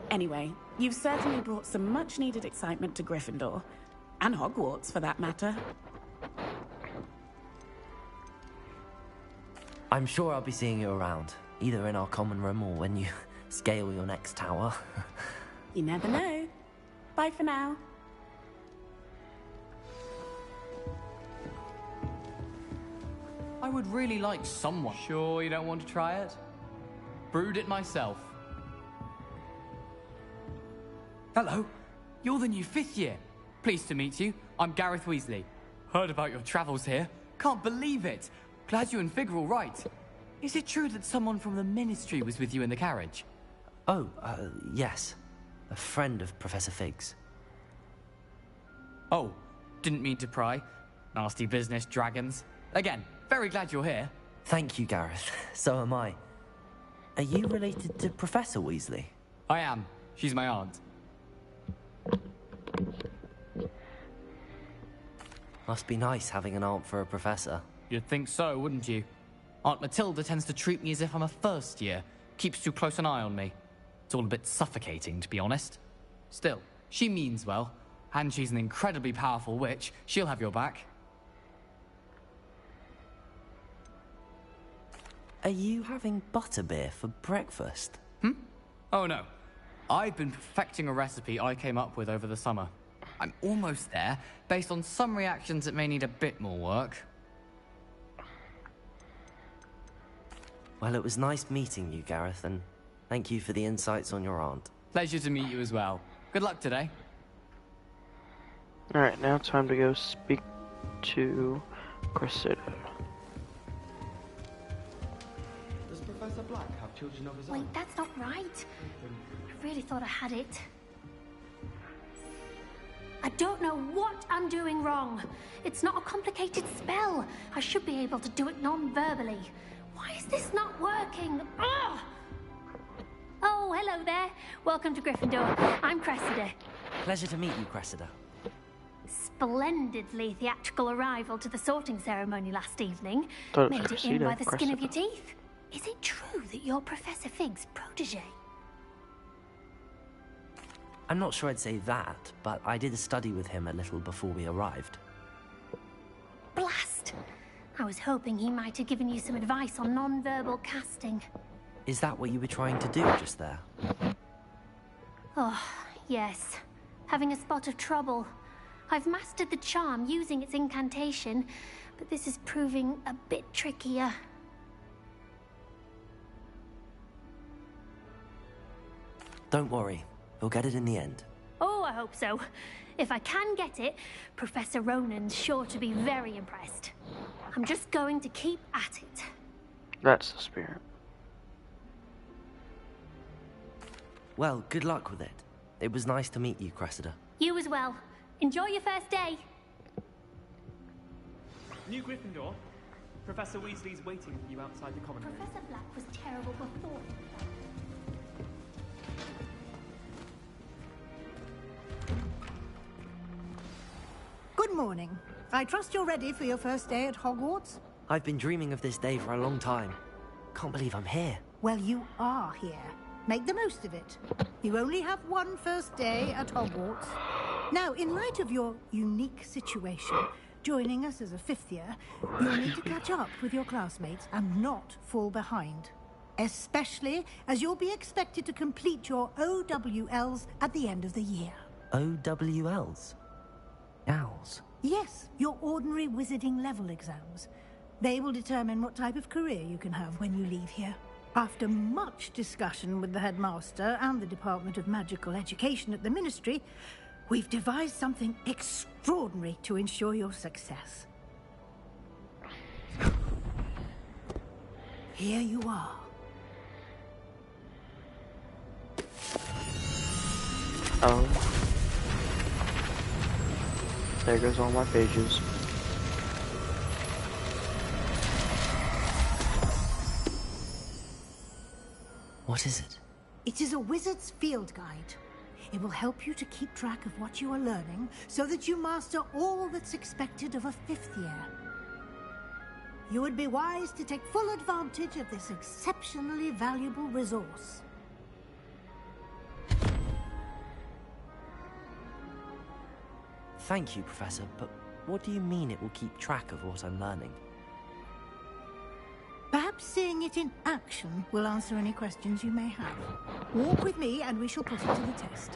R: Anyway, you've certainly brought some much-needed excitement to Gryffindor. And Hogwarts, for that matter.
B: I'm sure I'll be seeing you around, either in our common room or when you scale your next tower.
R: You never know. Bye for now.
P: I would really like someone. Sure you don't want to try it? Brewed it myself. Hello, you're the new 5th year. Pleased to meet you. I'm Gareth Weasley. Heard about your travels here. Can't believe it. Glad you and Fig are all right. Is it true that someone from the Ministry was with you in the carriage?
B: Oh, yes. A friend of Professor Fig's.
P: Oh, didn't mean to pry. Nasty business, dragons. Again, very glad you're here.
B: Thank you, Gareth. So am I. Are you related to Professor Weasley?
P: I am. She's my aunt.
B: Must be nice having an aunt for a professor.
P: You'd think so, wouldn't you? Aunt Matilda tends to treat me as if I'm a first year. Keeps too close an eye on me. It's all a bit suffocating, to be honest. Still, she means well. And she's an incredibly powerful witch. She'll have your back.
B: Are you having butterbeer for breakfast?
P: Oh no. I've been perfecting a recipe I came up with over the summer. I'm almost there, based on some reactions that may need a bit more work.
B: Well, it was nice meeting you, Gareth, and thank you for the insights on your aunt.
P: Pleasure to meet you as well. Good luck today.
A: Alright, now time to go speak to Cressida.
N: Does Professor Black have children of his own?
O: Wait, that's not right. I really thought I had it. I don't know what I'm doing wrong. It's not a complicated spell. I should be able to do it non-verbally. Why is this not working? Ugh! Oh, hello there. Welcome to Gryffindor. I'm Cressida.
B: Pleasure to meet you, Cressida.
O: Splendidly theatrical arrival to the sorting ceremony last evening.
A: Thought it was
O: Made it in
A: Cressida,
O: by the skin of your
A: Cressida.
O: teeth. Is it true that you're Professor Fig's protege?
B: I'm not sure I'd say that, but I did study with him a little before we arrived.
O: Blast! I was hoping he might have given you some advice on non-verbal casting.
B: Is that what you were trying to do just there?
O: Oh, yes. Having a spot of trouble. I've mastered the charm using its incantation, but this is proving a bit trickier.
B: Don't worry, you'll get it in the end.
O: Oh, I hope so. If I can get it, Professor Ronan's sure to be very impressed. I'm just going to keep at it.
A: That's the spirit.
B: Well, good luck with it. It was nice to meet you, Cressida.
O: You as well. Enjoy your first day.
S: New Gryffindor. Professor Weasley's waiting for you outside the common room.
O: Professor Black was terrible before.
K: Good morning. I trust you're ready for your first day at Hogwarts?
B: I've been dreaming of this day for a long time. Can't believe I'm here.
K: Well, you are here. Make the most of it. You only have one first day at Hogwarts. Now, in light of your unique situation, joining us as a 5th year, you'll need to catch up with your classmates and not fall behind. Especially as you'll be expected to complete your OWLs at the end of the year.
B: OWLs? Owls?
K: Yes, your ordinary wizarding level exams. They will determine what type of career you can have when you leave here. After much discussion with the headmaster and the Department of Magical Education at the Ministry, we've devised something extraordinary to ensure your success. Here you are.
A: Oh. There goes all my pages.
B: What is it?
K: It is a wizard's field guide. It will help you to keep track of what you are learning so that you master all that's expected of a 5th year. You would be wise to take full advantage of this exceptionally valuable resource.
B: Thank you, Professor, but what do you mean it will keep track of what I'm learning?
K: perhaps seeing it in action will answer any questions you may have. Walk with me and we shall put it to the test.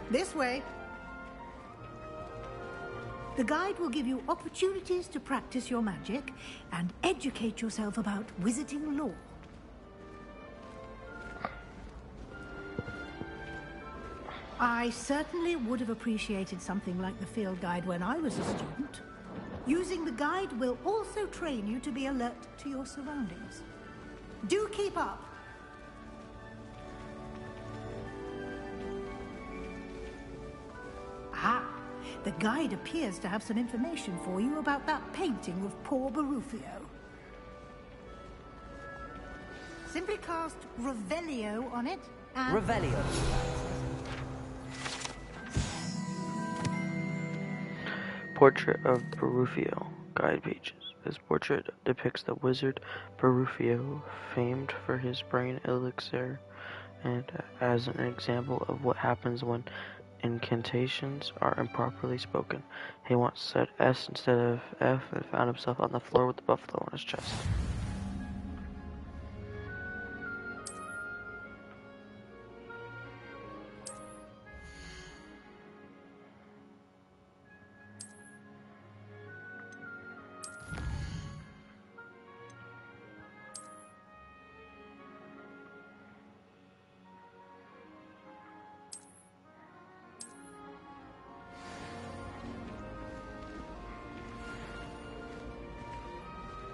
K: This way. The guide will give you opportunities to practice your magic and educate yourself about wizarding lore. I certainly would have appreciated something like the field guide when I was a student. Using the guide will also train you to be alert to your surroundings. Do keep up! Ah, the guide appears to have some information for you about that painting of poor Barufio. Simply cast Revelio on it and...
B: Revelio.
A: Portrait of Barufio. Guide pages. This portrait depicts the wizard Barufio, famed for his brain elixir, and as an example of what happens when incantations are improperly spoken. He once said S instead of F and found himself on the floor with the buffalo on his chest.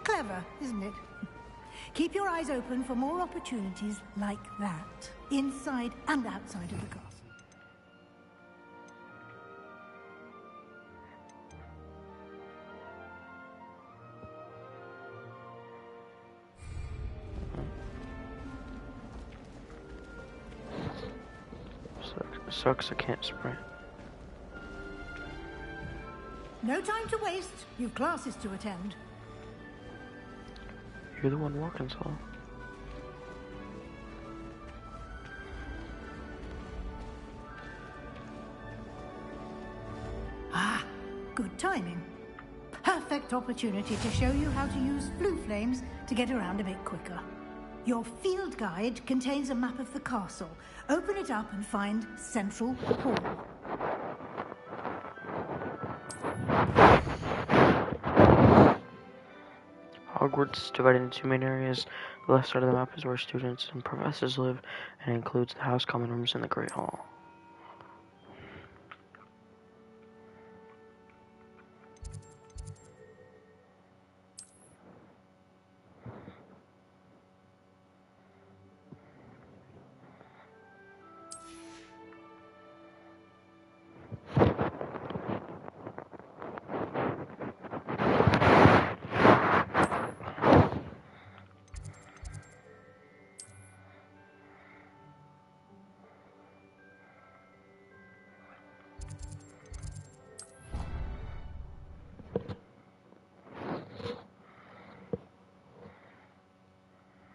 K: Clever, isn't it? Keep your eyes open for more opportunities like that, inside and outside of the castle.
A: Sucks I can't sprint.
K: No time to waste. You've classes to attend.
A: You're the one walking, Saul.
K: Ah, good timing. Perfect opportunity to show you how to use flue flames to get around a bit quicker. Your field guide contains a map of the castle. Open it up and find Central Hall.
A: Hogwarts is divided into two main areas. The left side of the map is where students and professors live, and includes the house common rooms and the Great Hall.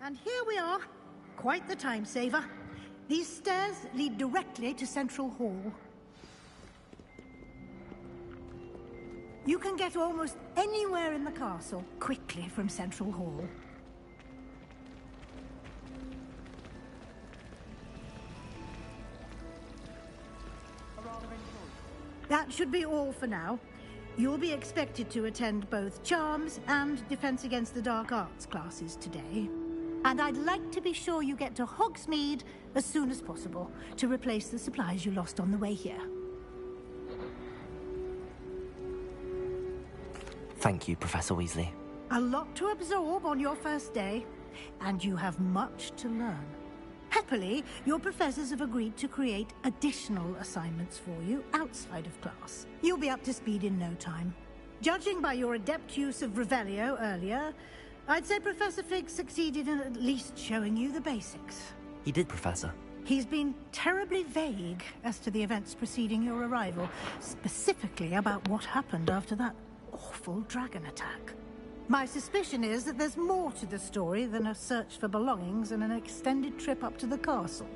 K: And here we are. Quite the time saver. These stairs lead directly to Central Hall. You can get almost anywhere in the castle quickly from Central Hall. That should be all for now. You'll be expected to attend both Charms and Defense Against the Dark Arts classes today. And I'd like to be sure you get to Hogsmeade as soon as possible to replace the supplies you lost on the way here.
B: Thank you, Professor Weasley.
K: A lot to absorb on your first day, and you have much to learn. Happily, your professors have agreed to create additional assignments for you outside of class. You'll be up to speed in no time. Judging by your adept use of Revelio earlier, I'd say Professor Fig succeeded in at least showing you the basics.
B: He did, Professor.
K: He's been terribly vague as to the events preceding your arrival, specifically about what happened after that awful dragon attack. My suspicion is that there's more to the story than a search for belongings and an extended trip up to the castle.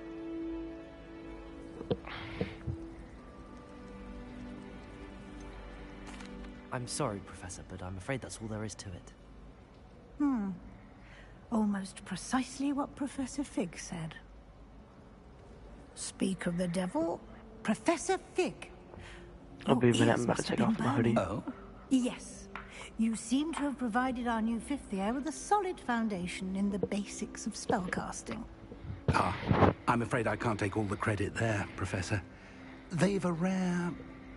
B: I'm sorry, Professor, but I'm afraid that's all there is to it.
K: Almost precisely what Professor Fig said. Speak of the devil, Professor Fig.
A: I'll be a minute,
K: ears
A: I'm about to
K: must have
A: take off
K: been
A: my hoodie.
K: burning. Yes. You seem to have provided our new fifth year with a solid foundation in the basics of spellcasting.
G: I'm afraid I can't take all the credit there, Professor. They've a rare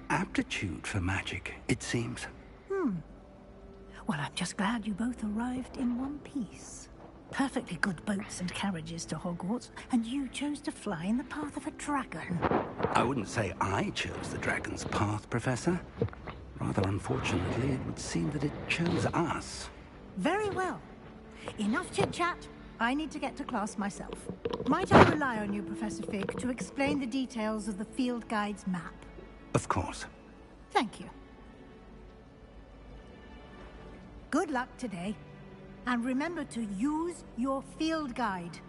G: aptitude for magic, it seems.
K: Well, I'm just glad you both arrived in one piece. Perfectly good boats and carriages to Hogwarts, and you chose to fly in the path of a dragon.
G: I wouldn't say I chose the dragon's path, Professor. Rather unfortunately, it would seem that it chose us.
K: Very well. Enough chit-chat. I need to get to class myself. Might I rely on you, Professor Fig, to explain the details of the field guide's map?
G: Of course.
K: Thank you. Good luck today. And remember to use your field guide.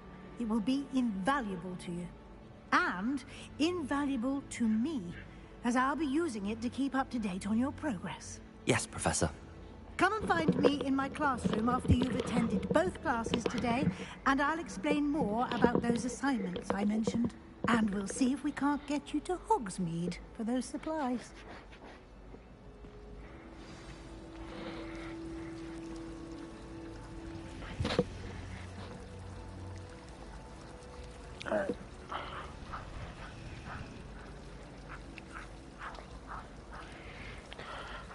K: It will be invaluable to you. And invaluable to me, as I'll be using it to keep up to date on your progress.
B: Yes, Professor.
K: Come and find me in my classroom after you've attended both classes today, and I'll explain more about those assignments I mentioned. And we'll see if we can't get you to Hogsmeade for those supplies.
A: Alright.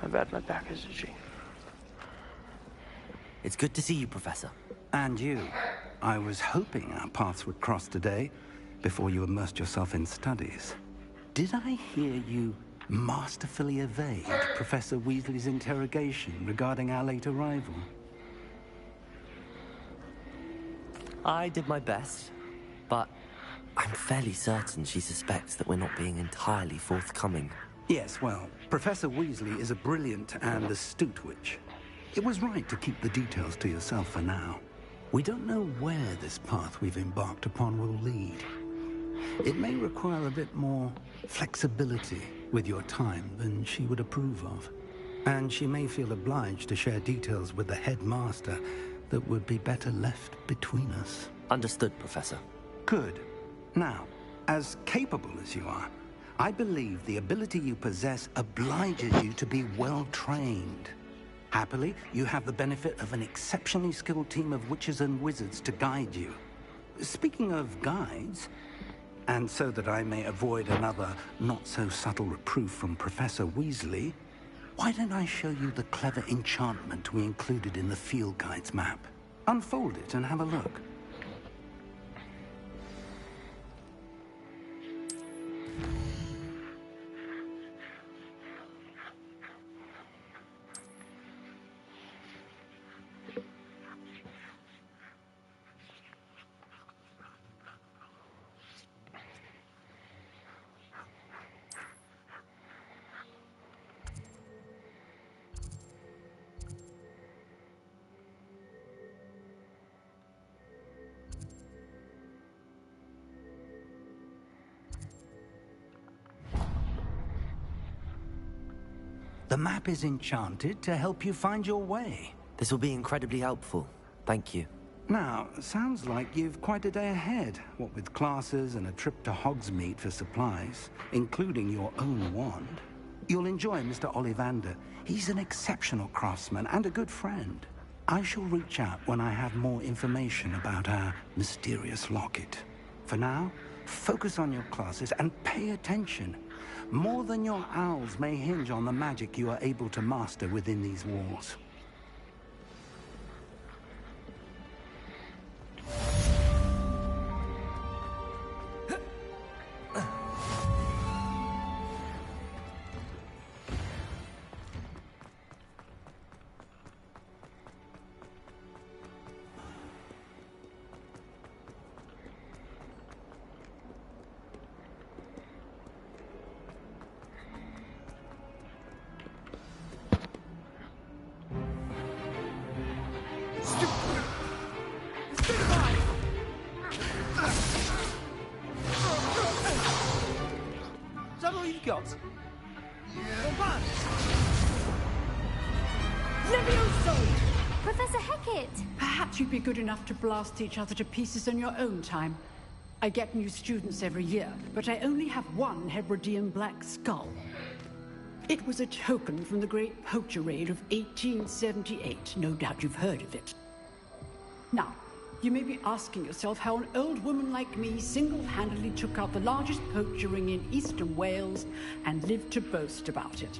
A: My bad, my back is itchy.
B: It's good to see you, Professor.
G: And you. I was hoping our paths would cross today, before you immersed yourself in studies. Did I hear you masterfully evade Professor Weasley's interrogation regarding our late arrival?
B: I did my best, but I'm fairly certain she suspects that we're not being entirely forthcoming.
G: Yes, well, Professor Weasley is a brilliant and astute witch. It was right to keep the details to yourself for now. We don't know where this path we've embarked upon will lead. It may require a bit more flexibility with your time than she would approve of. And she may feel obliged to share details with the headmaster that would be better left between us.
B: Understood, Professor.
G: Good. Now, as capable as you are, I believe the ability you possess obliges you to be well-trained. Happily, you have the benefit of an exceptionally skilled team of witches and wizards to guide you. Speaking of guides, and so that I may avoid another not-so-subtle reproof from Professor Weasley, why don't I show you the clever enchantment we included in the field guide's map? Unfold it and have a look. The map is enchanted to help you find your way.
B: This will be incredibly helpful. Thank you.
G: Now, sounds like you've quite a day ahead, what with classes and a trip to Hogsmeade for supplies, including your own wand. You'll enjoy Mr. Ollivander. He's an exceptional craftsman and a good friend. I shall reach out when I have more information about our mysterious locket. For now, focus on your classes and pay attention. More than your owls may hinge on the magic you are able to master within these walls.
S: Is that all you've got?
T: Levioso!
O: Professor Hecat!
T: Perhaps you'd be good enough to blast each other to pieces in your own time. I get new students every year, but I only have one Hebridean black skull. It was a token from the Great Poacher Raid of 1878. No doubt you've heard of it. Now, you may be asking yourself how an old woman like me single-handedly took out the largest poacher ring in eastern Wales and lived to boast about it.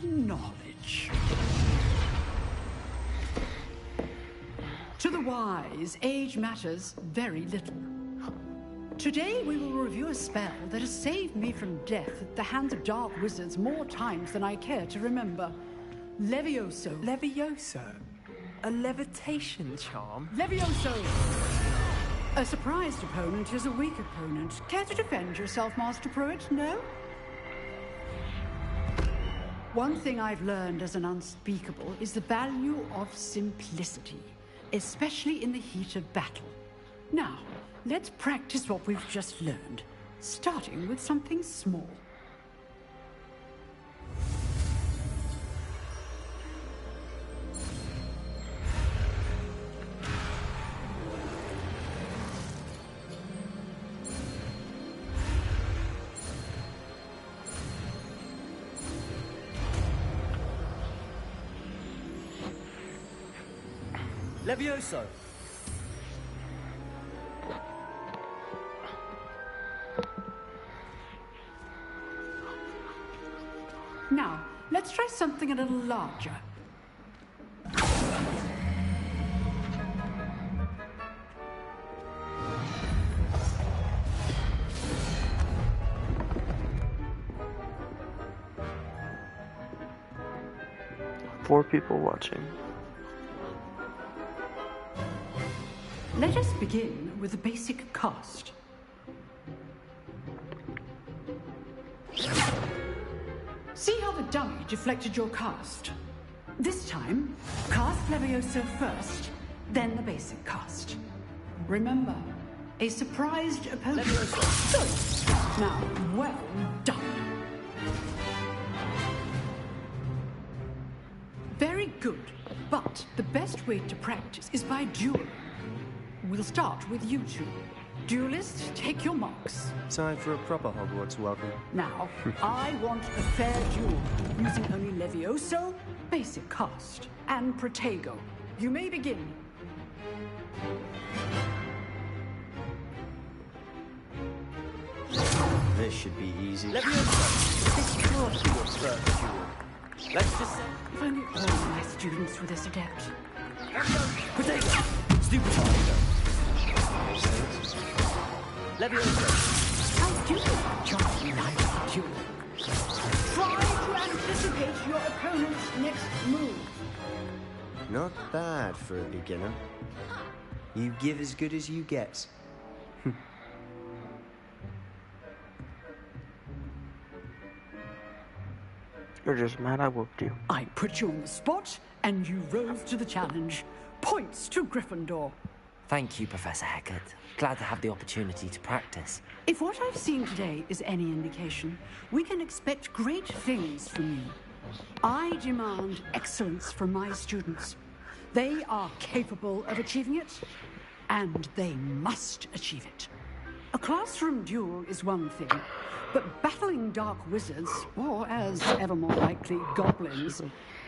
T: Knowledge. To the wise, age matters very little. Today we will review a spell that has saved me from death at the hands of dark wizards more times than I care to remember. Levioso.
U: Levioso? A levitation charm?
T: Levioso! A surprised opponent is a weak opponent. Care to defend yourself, Master Pruitt? No? One thing I've learned as an unspeakable is the value of simplicity, especially in the heat of battle. Now, let's practice what we've just learned, starting with something small.
U: Levioso!
T: Now, let's try something a little larger.
A: Four people watching.
T: Let us begin with the basic cast. See how the dummy deflected your cast? This time, cast Levioso first, then the basic cast. Remember, a surprised opponent. Good. Now, well done. Very good, but the best way to practice is by dueling. We'll start with you two. Duelists, take your marks.
V: Time for a proper Hogwarts welcome.
T: Now, I want a fair duel, using only Levioso, basic cast, and Protego. You may begin.
V: This should be easy. Levioso! This can't be your first duel. Let's just say...
T: If only all my students were this adept.
V: Protego! Stupid Protego! Levioso!
T: I do just like duel. Try to anticipate your opponent's next move.
V: Not bad for a beginner. You give as good as you get.
A: You're just mad I whooped you.
T: I put you on the spot, and you rose to the challenge. Points to Gryffindor.
B: Thank you, Professor Hecat. Glad to have the opportunity to practice.
T: If what I've seen today is any indication, we can expect great things from you. I demand excellence from my students. They are capable of achieving it, and they must achieve it. A classroom duel is one thing, but battling dark wizards, or as ever more likely, goblins,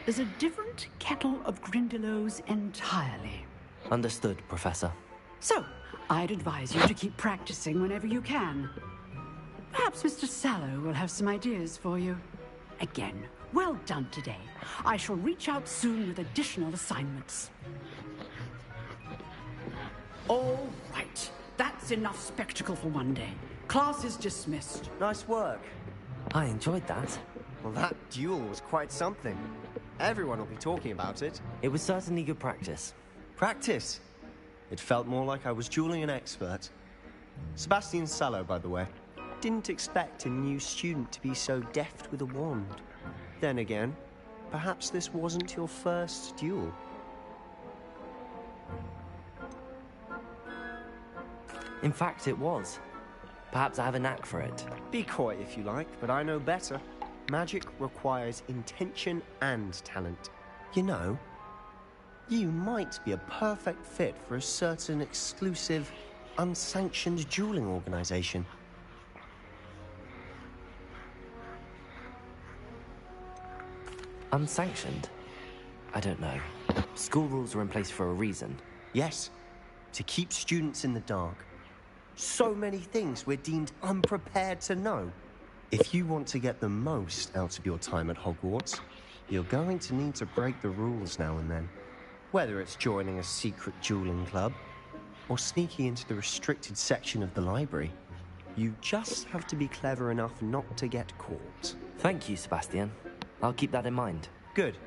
T: is a different kettle of Grindylows entirely.
B: Understood, Professor.
T: So, I'd advise you to keep practicing whenever you can. Perhaps Mr. Sallow will have some ideas for you. Again, well done today. I shall reach out soon with additional assignments. All right. That's enough spectacle for one day. Class is dismissed.
V: Nice work.
B: I enjoyed that.
V: Well, that duel was quite something. Everyone will be talking about it.
B: It was certainly good practice.
V: Practice? It felt more like I was dueling an expert. Sebastian Sallow, by the way. Didn't expect a new student to be so deft with a wand. Then again, perhaps this wasn't your first duel.
B: In fact, it was. Perhaps I have a knack for it.
V: Be coy if you like, but I know better. Magic requires intention and talent. You know, you might be a perfect fit for a certain exclusive, unsanctioned dueling organization.
B: Unsanctioned? I don't know. School rules are in place for a reason.
V: Yes, to keep students in the dark. So many things we're deemed unprepared to know. If you want to get the most out of your time at Hogwarts, you're going to need to break the rules now and then. Whether it's joining a secret dueling club, or sneaking into the restricted section of the library, you just have to be clever enough not to get caught.
B: Thank you, Sebastian. I'll keep that in mind.
V: Good.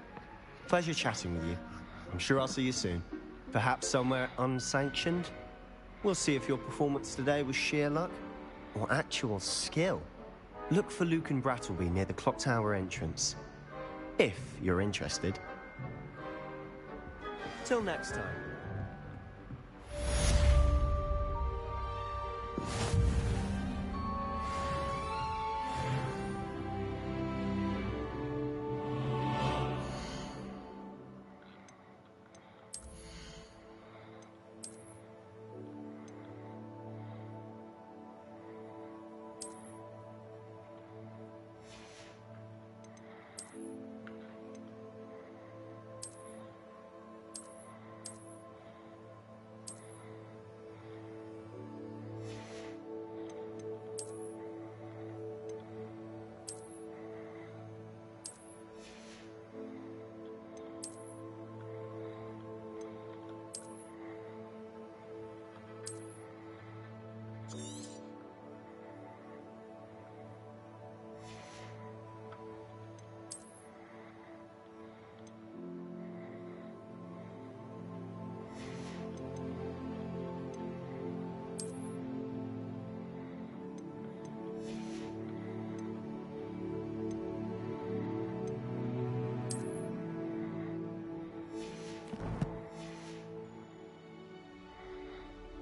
V: Pleasure chatting with you. I'm sure I'll see you soon. Perhaps somewhere unsanctioned? We'll see if your performance today was sheer luck or actual skill. Look for Luke and Brattleby near the clock tower entrance. If you're interested. Till next time.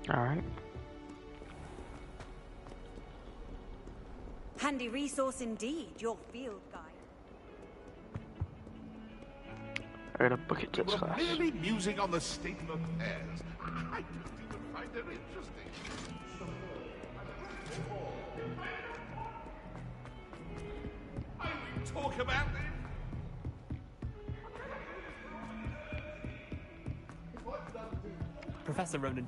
A: Alright.
C: Handy resource indeed, your field guide.
A: I got a bucket jets class.
E: Merely musing on the state of affairs. I just you would find it interesting. I will talk about this.
S: Professor Ronan.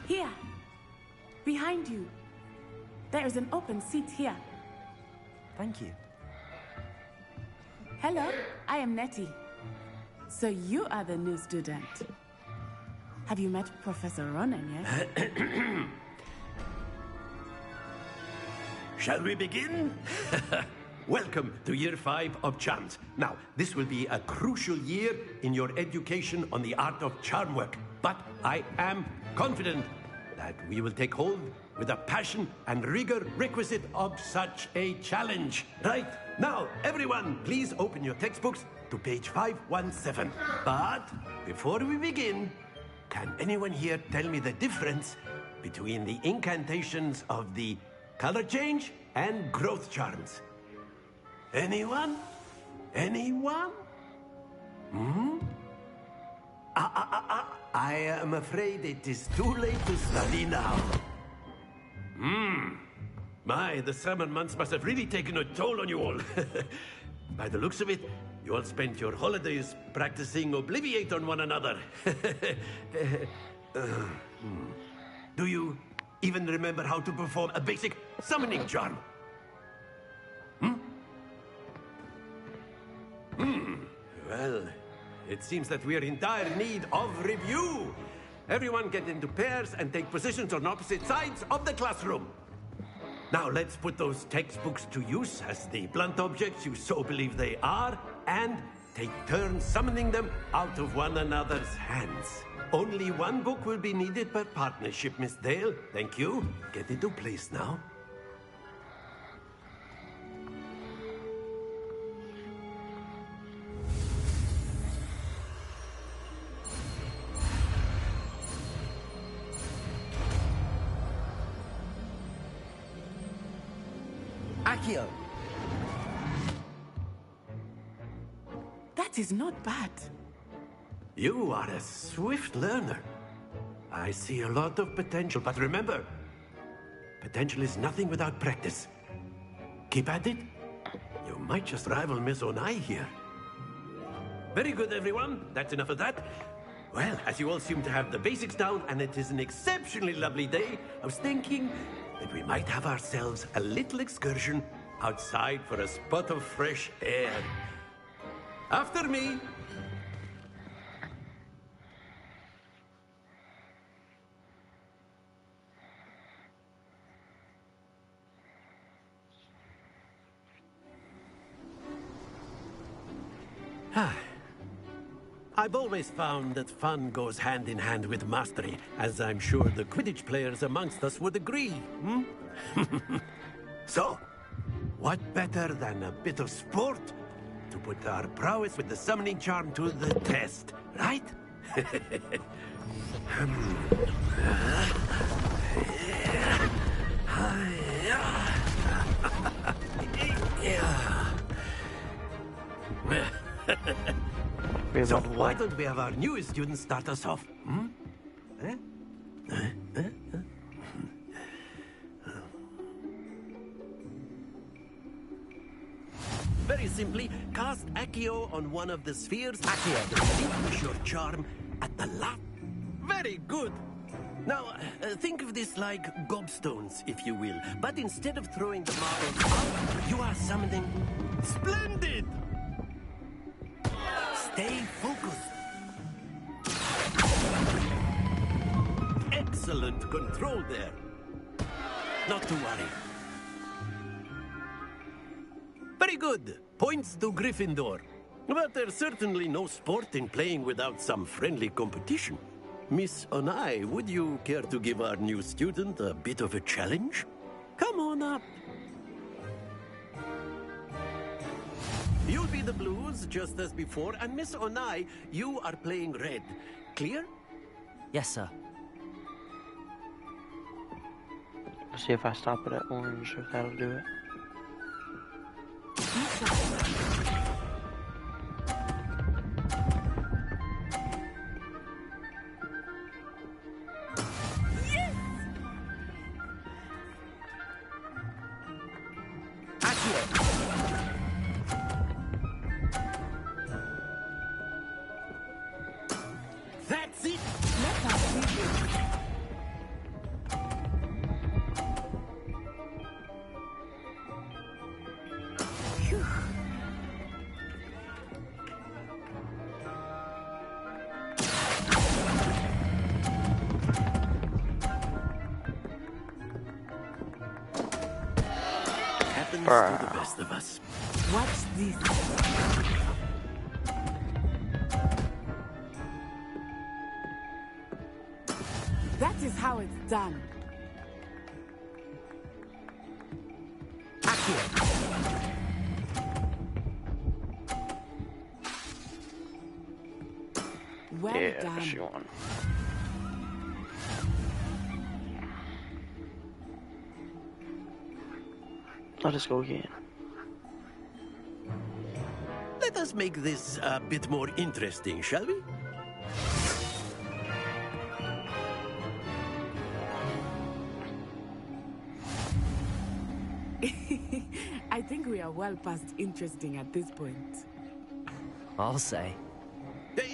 R: Here. Behind you. There is an open seat here.
B: Thank you.
R: Hello, I am Nettie. So you are the new student. Have you met Professor Ronan yet?
H: Shall we begin? Welcome to Year 5 of Charms. Now, this will be a crucial year in your education on the art of charm work. But I am confident that we will take hold with the passion and rigor requisite of such a challenge. Right, now, everyone, please open your textbooks to page 517. But before we begin, can anyone here tell me the difference between the incantations of the color change and growth charms? Anyone? Anyone? Hmm? I am afraid it is too late to study now. My, the summer months must have really taken a toll on you all. By the looks of it, you all spent your holidays practicing Obliviate on one another. Do you even remember how to perform a basic summoning charm? Well, it seems that we are in dire need of review. Everyone get into pairs and take positions on opposite sides of the classroom. Now let's put those textbooks to use as the blunt objects you so believe they are, and take turns summoning them out of one another's hands. Only one book will be needed per partnership, Miss Dale. Thank you. Get into place now. Accio.
R: That is not bad.
H: You are a swift learner. I see a lot of potential, but remember, potential is nothing without practice. Keep at it. You might just rival Miss Onai here. Very good, everyone. That's enough of that. Well, as you all seem to have the basics down, and it is an exceptionally lovely day, I was thinking that we might have ourselves a little excursion outside for a spot of fresh air. After me. I've always found that fun goes hand in hand with mastery, as I'm sure the Quidditch players amongst us would agree, hmm? So, what better than a bit of sport to put our prowess with the summoning charm to the test, right? So why don't we have our newest student start us off? Hmm? Very simply, cast Accio on one of the spheres. Accio, relinquish your charm at the last. Very good. Now, think of this like gobstones, if you will. But instead of throwing the marbles out, you are summoning... Splendid! Stay focused. Excellent control there. Not to worry. Very good. Points to Gryffindor. But there's certainly no sport in playing without some friendly competition. Miss Onai, would you care to give our new student a bit of a challenge? Come on up. You'll be the blues, just as before, and Miss Onai, you are playing red. Clear?
B: Yes, sir.
A: Let's see if I stop it at orange, if that'll do it.
H: That's it!
R: Let us see this. Phew.
H: Happens to the best of us.
R: What's this? That is how it's done. Well
A: Yeah,
R: done.
A: she won. Let us go again.
H: Let us make this a bit more interesting, shall we?
R: I think we are well past interesting at this point.
B: I'll say.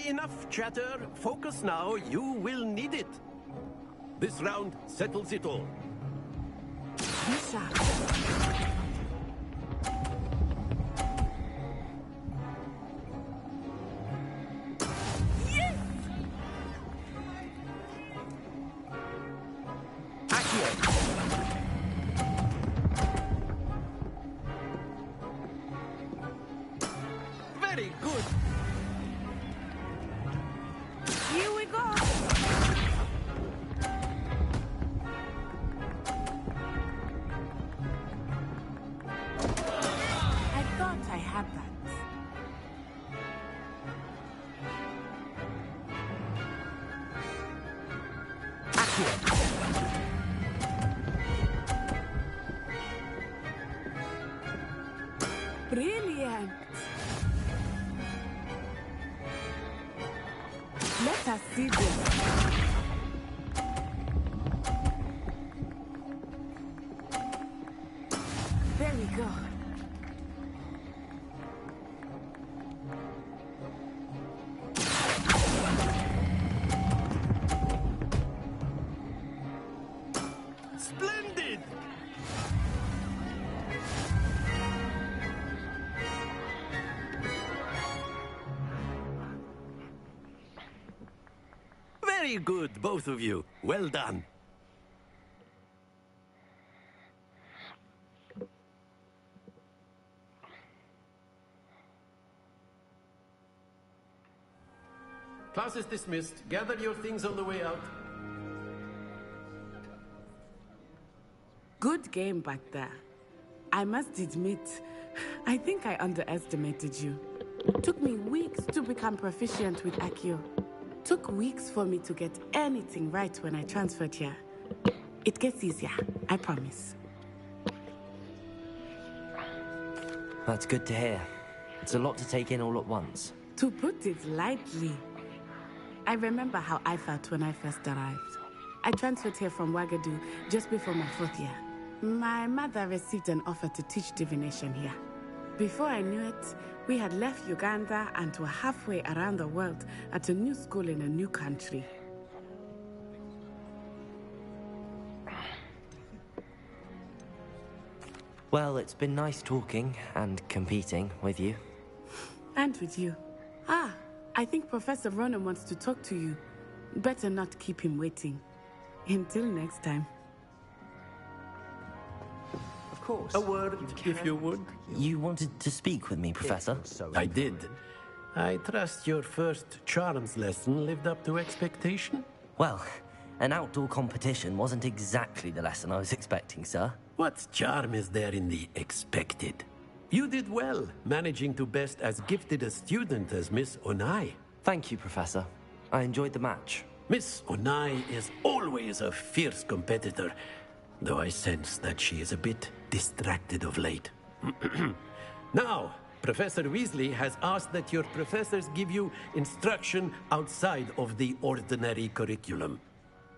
H: Enough chatter. Focus now. You will need it. This round settles it all.
R: Lisa. Yes!
H: Very good.
R: Here we go. I thought I had that. Brilliant! Let us see this. There we go.
H: Splendid! Very good, both of you. Well done. Class is dismissed. Gather your things on the way out.
R: Good game back there. I must admit, I think I underestimated you. Took me weeks to become proficient with Accio. Took weeks for me to get anything right when I transferred here. It gets easier, I promise.
B: That's good to hear. It's a lot to take in all at once.
R: To put it lightly, I remember how I felt when I first arrived. I transferred here from Wagadu just before my 4th year. My mother received an offer to teach divination here. Before I knew it, we had left Uganda and were halfway around the world at a new school in a new country.
B: Well, it's been nice talking and competing with you.
R: And with you. Ah, I think Professor Ronan wants to talk to you. Better not keep him waiting. Until next time.
U: Of course.
H: A word, if you would.
B: You wanted to speak with me, Professor?
H: I did. I trust your first charms lesson lived up to expectation?
B: Well, an outdoor competition wasn't exactly the lesson I was expecting, sir.
H: What charm is there in the expected? You did well, managing to best as gifted a student as Miss Onai.
B: Thank you, Professor. I enjoyed the match.
H: Miss Onai is always a fierce competitor, though I sense that she is a bit distracted of late. Now, Professor Weasley has asked that your professors give you instruction outside of the ordinary curriculum.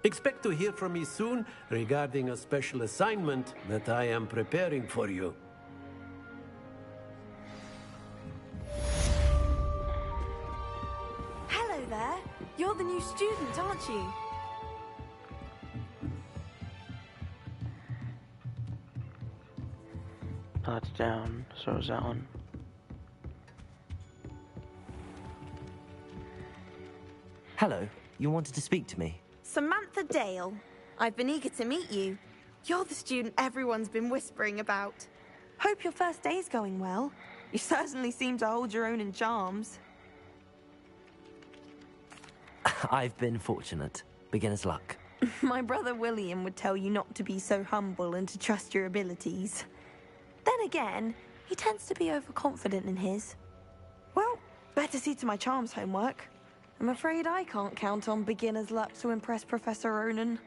H: Expect to hear from me soon regarding a special assignment that I am preparing for you.
F: Hello there. You're the new student, aren't you?
A: That's down, so is that one.
B: Hello, you wanted to speak to me?
F: Samantha Dale. I've been eager to meet you. You're the student everyone's been whispering about. Hope your first day's going well. You certainly seem to hold your own in charms.
B: I've been fortunate. Beginner's luck.
F: My brother William would tell you not to be so humble and to trust your abilities. Then again, he tends to be overconfident in his. Well, better see to my charms homework. I'm afraid I can't count on beginner's luck to impress Professor Ronan.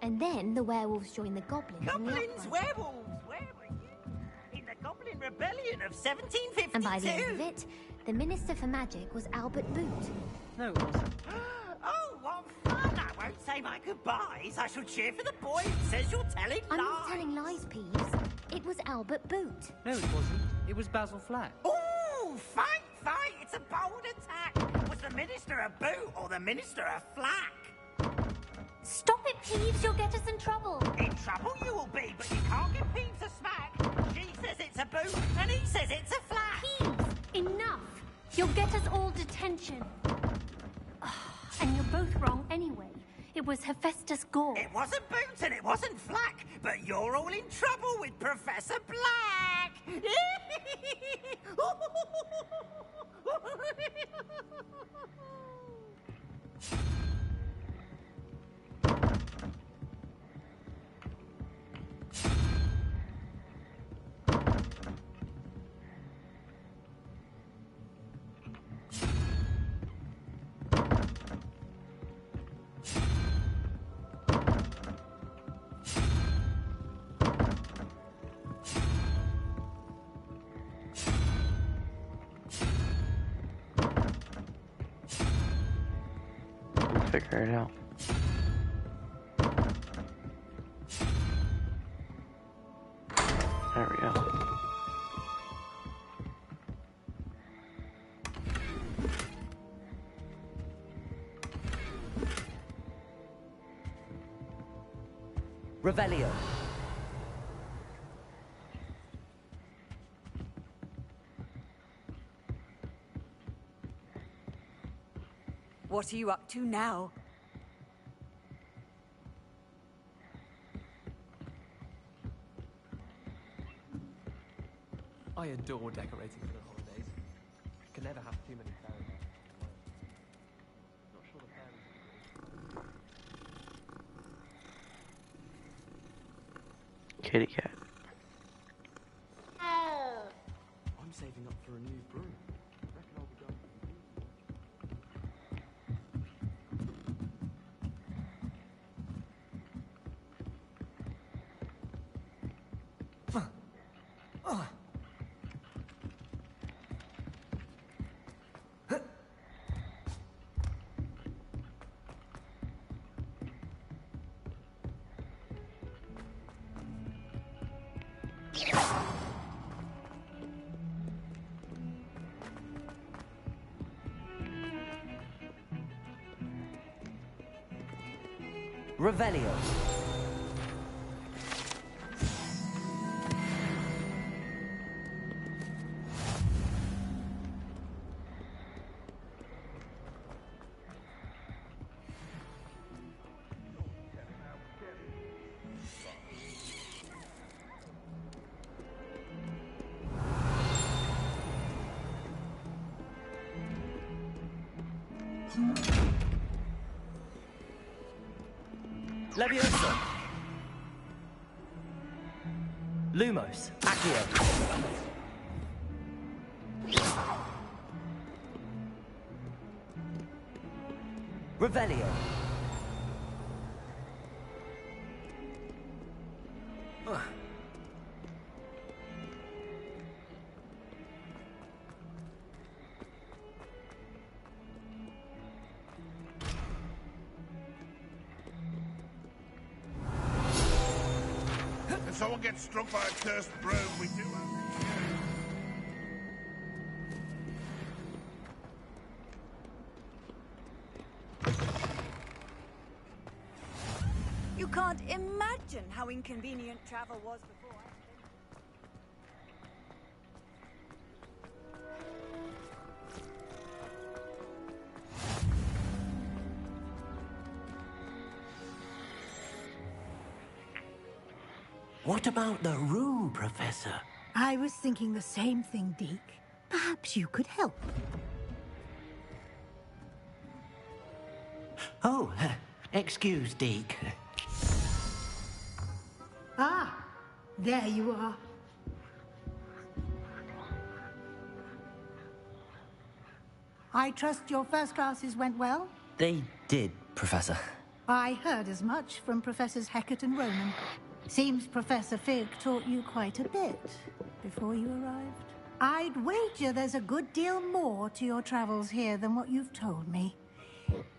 O: And then the werewolves joined the goblins.
L: Goblins, werewolves, where were you? In the Goblin Rebellion of 1752.
O: And by the end of it, the Minister for Magic was Albert Boot.
U: No, it wasn't.
L: Oh, what fun! I won't say my goodbyes. I shall cheer for the boy who says you're telling
O: I'm
L: lies.
O: not telling lies, Peeves. It was Albert Boot.
U: No, it wasn't. It was Basil Flack.
L: Oh, fight, fight! It's a bold attack. Was the Minister a boot or the Minister a flack?
O: Stop it, Peeves. You'll get us in trouble.
L: In trouble you will be, but you can't give Peeves a smack. She says it's a boot, and he says it's a flack.
O: Peeves, enough. You'll get us all detention. And you're both wrong anyway. It was Hephaestus Gore.
L: It wasn't Boots and it wasn't Flack, but you're all in trouble with Professor Black.
A: figure it out. There we go.
B: Revelio.
C: What are you up to now?
S: I adore decorating for the holidays. Can never have too many fairy lights. Not sure the fairies are
A: Kitty cat.
S: I'm saving up for a new broom. Reckon I'll be going for
B: Revelio. Leviosa. Lumos. Accio. Revelio.
E: If someone gets struck by a cursed broom, we do have...
C: You can't imagine how inconvenient travel was before.
L: What about the room, Professor?
K: I was thinking the same thing, Deke. Perhaps you could help.
L: Oh, excuse, Deke.
K: Ah, there you are. I trust your first classes went well?
B: They did, Professor.
K: I heard as much from Professors Hecat and Ronan. Seems Professor Fig taught you quite a bit before you arrived. I'd wager there's a good deal more to your travels here than what you've told me.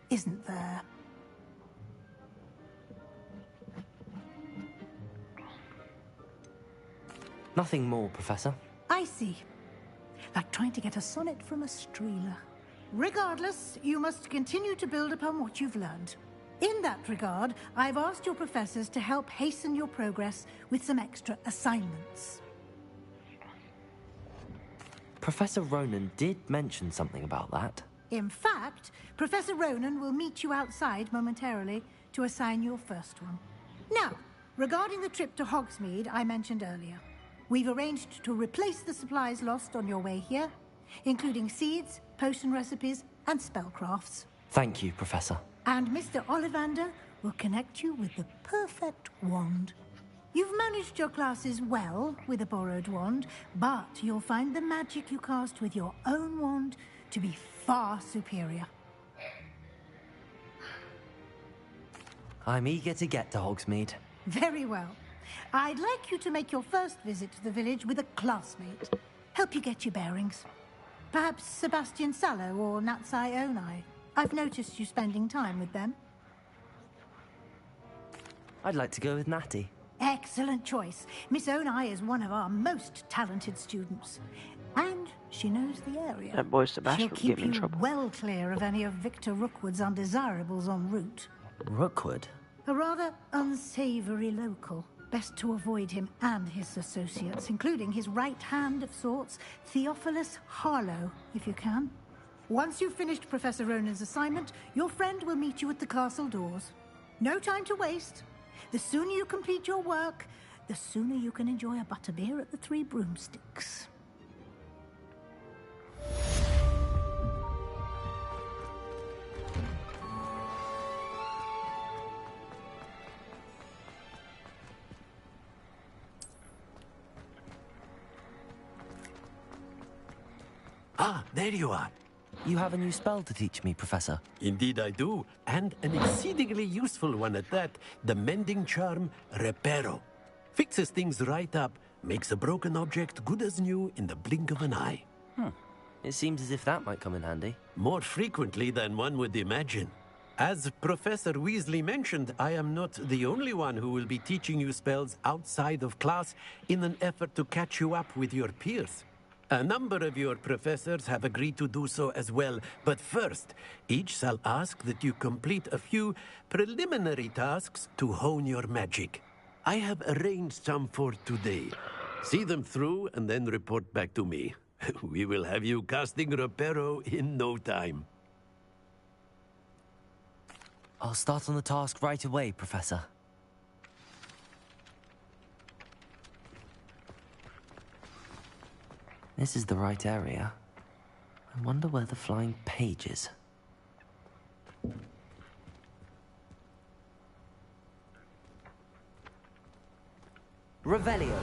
K: Isn't there?
B: Nothing more, Professor.
K: I see. Like trying to get a sonnet from a streeler. Regardless, you must continue to build upon what you've learned. In that regard, I've asked your professors to help hasten your progress with some extra assignments.
B: Professor Ronan did mention something about that.
K: In fact, Professor Ronan will meet you outside momentarily to assign your first one. Now, regarding the trip to Hogsmeade I mentioned earlier, we've arranged to replace the supplies lost on your way here, including seeds, potion recipes, and spellcrafts.
B: Thank you, Professor.
K: And Mr. Ollivander will connect you with the perfect wand. You've managed your classes well with a borrowed wand, but you'll find the magic you cast with your own wand to be far superior.
B: I'm eager to get to Hogsmeade.
K: Very well. I'd like you to make your first visit to the village with a classmate. Help you get your bearings. Perhaps Sebastian Sallow or Natsai Onai. I've noticed you spending time with them.
B: I'd like to go with Natty.
K: Excellent choice. Miss Onai is one of our most talented students. And she knows the area.
A: That boy Sebastian
K: She'll
A: would
K: keep
A: get me in
K: you
A: trouble.
K: well clear of any of Victor Rookwood's undesirables en route.
B: Rookwood?
K: A rather unsavory local. Best to avoid him and his associates, including his right hand of sorts, Theophilus Harlow, if you can. Once you've finished Professor Ronan's assignment, your friend will meet you at the castle doors. No time to waste. The sooner you complete your work, the sooner you can enjoy a butterbeer at the Three Broomsticks.
H: Ah, there you are.
B: You have a new spell to teach me, Professor.
H: Indeed I do, and an exceedingly useful one at that. The mending charm, Reparo. Fixes things right up, makes a broken object good as new in the blink of an eye.
B: It seems as if that might come in handy.
H: More frequently than one would imagine. As Professor Weasley mentioned, I am not the only one who will be teaching you spells outside of class in an effort to catch you up with your peers. A number of your professors have agreed to do so as well, but first, each shall ask that you complete a few preliminary tasks to hone your magic. I have arranged some for today. See them through and then report back to me. We will have you casting Reparo in no time.
B: I'll start on the task right away, Professor. This is the right area. I wonder where the flying page is. Revelio.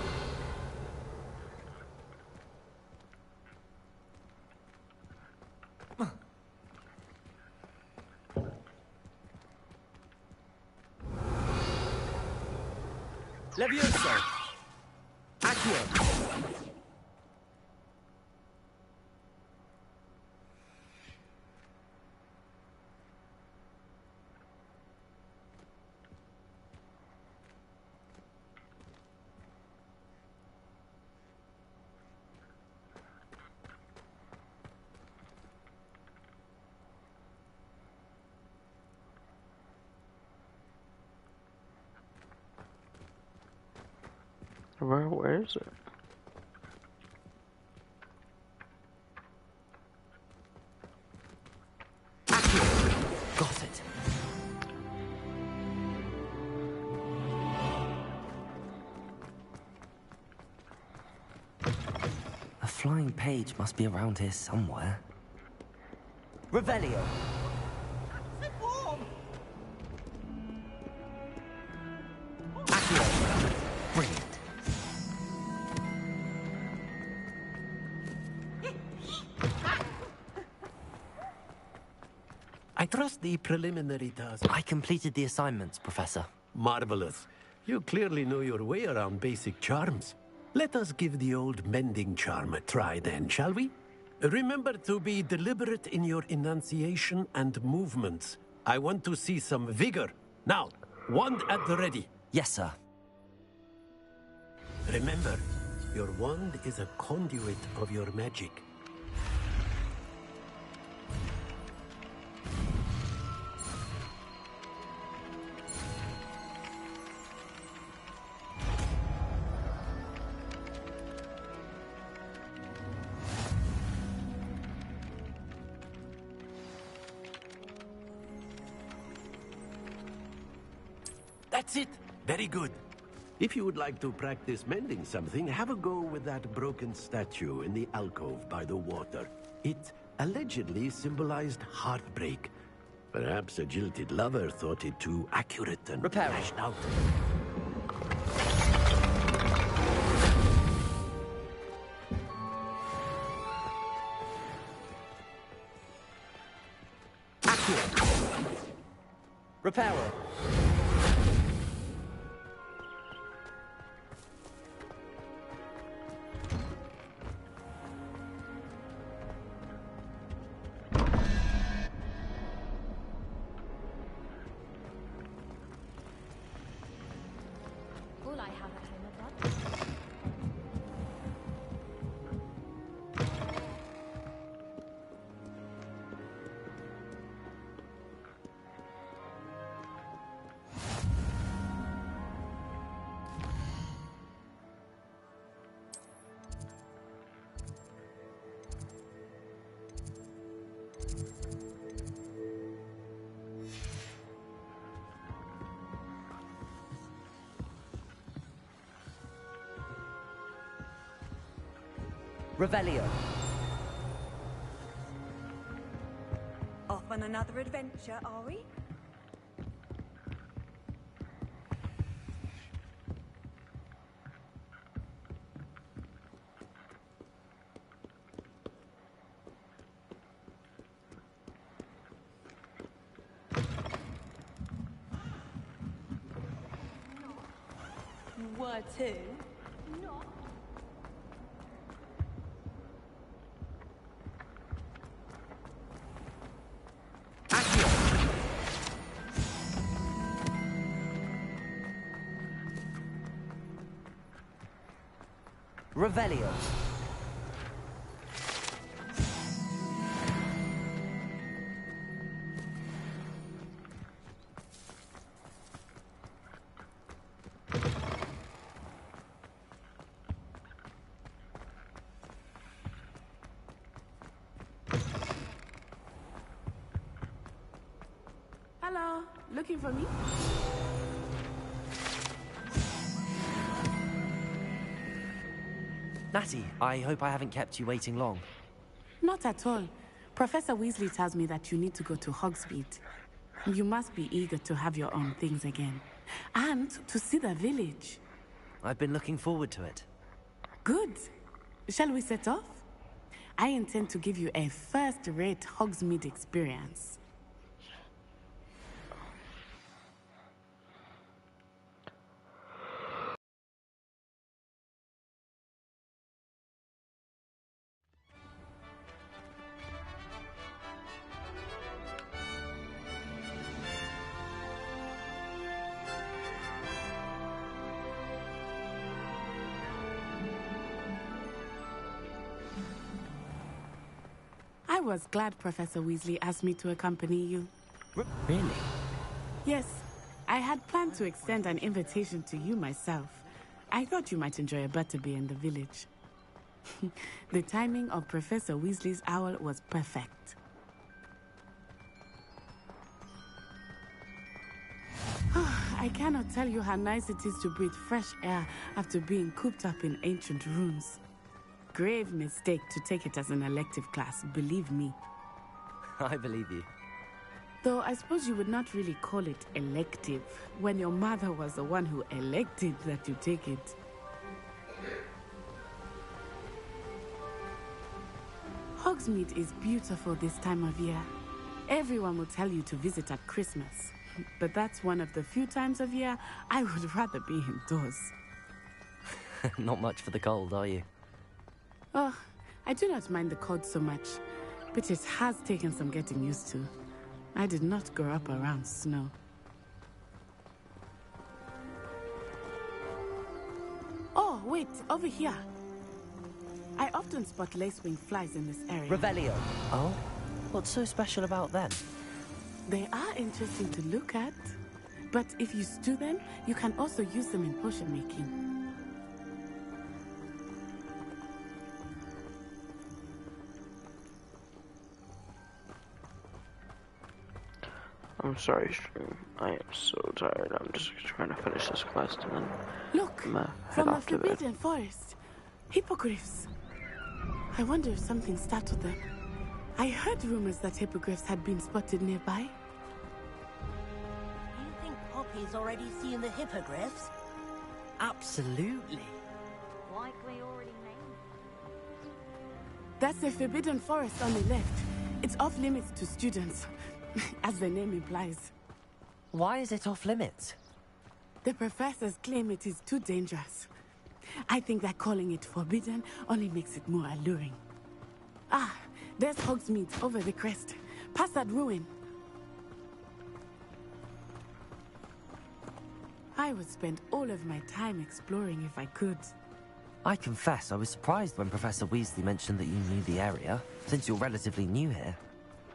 B: Levioso. Accio.
A: Where is it?
B: Got it. A flying page must be around here somewhere. Revelio. Accio. Brilliant.
H: I trust the preliminary task.
B: I completed the assignments, Professor.
H: Marvelous. You clearly know your way around basic charms. Let us give the old mending charm a try then, shall we? Remember to be deliberate in your enunciation and movements. I want to see some vigor. Now, wand at the ready.
B: Yes, sir.
H: Remember, your wand is a conduit of your magic. That's it. Very good. If you would like to practice mending something, have a go with that broken statue in the alcove by the water. It allegedly symbolized heartbreak. Perhaps a jilted lover thought it too accurate and lashed out.
B: Reparo. Revelio.
C: Off on another adventure, are we?
M: Were to.
B: Revelio.
R: Hello, looking for me?
B: Natty, I hope I haven't kept you waiting long.
R: Not at all. Professor Weasley tells me that you need to go to Hogsmeade. You must be eager to have your own things again. And to see the village.
B: I've been looking forward to it.
R: Good. Shall we set off? I intend to give you a first-rate Hogsmeade experience. I was glad Professor Weasley asked me to accompany you.
B: Really?
R: Yes, I had planned to extend an invitation to you myself. I thought you might enjoy a butterbeer in the village. The timing of Professor Weasley's owl was perfect. I cannot tell you how nice it is to breathe fresh air after being cooped up in ancient rooms. Grave mistake to take it as an elective class, believe me.
B: I believe you.
R: Though I suppose you would not really call it elective when your mother was the one who elected that you take it. Hogsmeade is beautiful this time of year. Everyone will tell you to visit at Christmas, but that's one of the few times of year I would rather be indoors.
B: Not much for the cold, are you?
R: Oh, I do not mind the cold so much, but it has taken some getting used to. I did not grow up around snow. Oh, wait, over here. I often spot lacewing flies in this area.
B: Revelio. Oh? What's so special about them?
R: They are interesting to look at, but if you stew them, you can also use them in potion making.
A: I'm sorry, stream. I am so tired. I'm just trying to finish this quest and then
R: Look,
A: I'm head
R: from the
A: off to bed.
R: Forbidden Forest. Hippogriffs. I wonder if something startled them. I heard rumors that hippogriffs had been spotted nearby.
L: You think Poppy's already seen the hippogriffs?
B: Absolutely.
C: Likely already named.
R: That's the Forbidden Forest on the left. It's off limits to students, as the name implies.
B: Why is it off limits?
R: The professors claim it is too dangerous. I think that calling it forbidden only makes it more alluring. Ah, there's Hogsmeade over the crest. Past that ruin. I would spend all of my time exploring if I could.
B: I confess I was surprised when Professor Weasley mentioned that you knew the area, since you're relatively new here.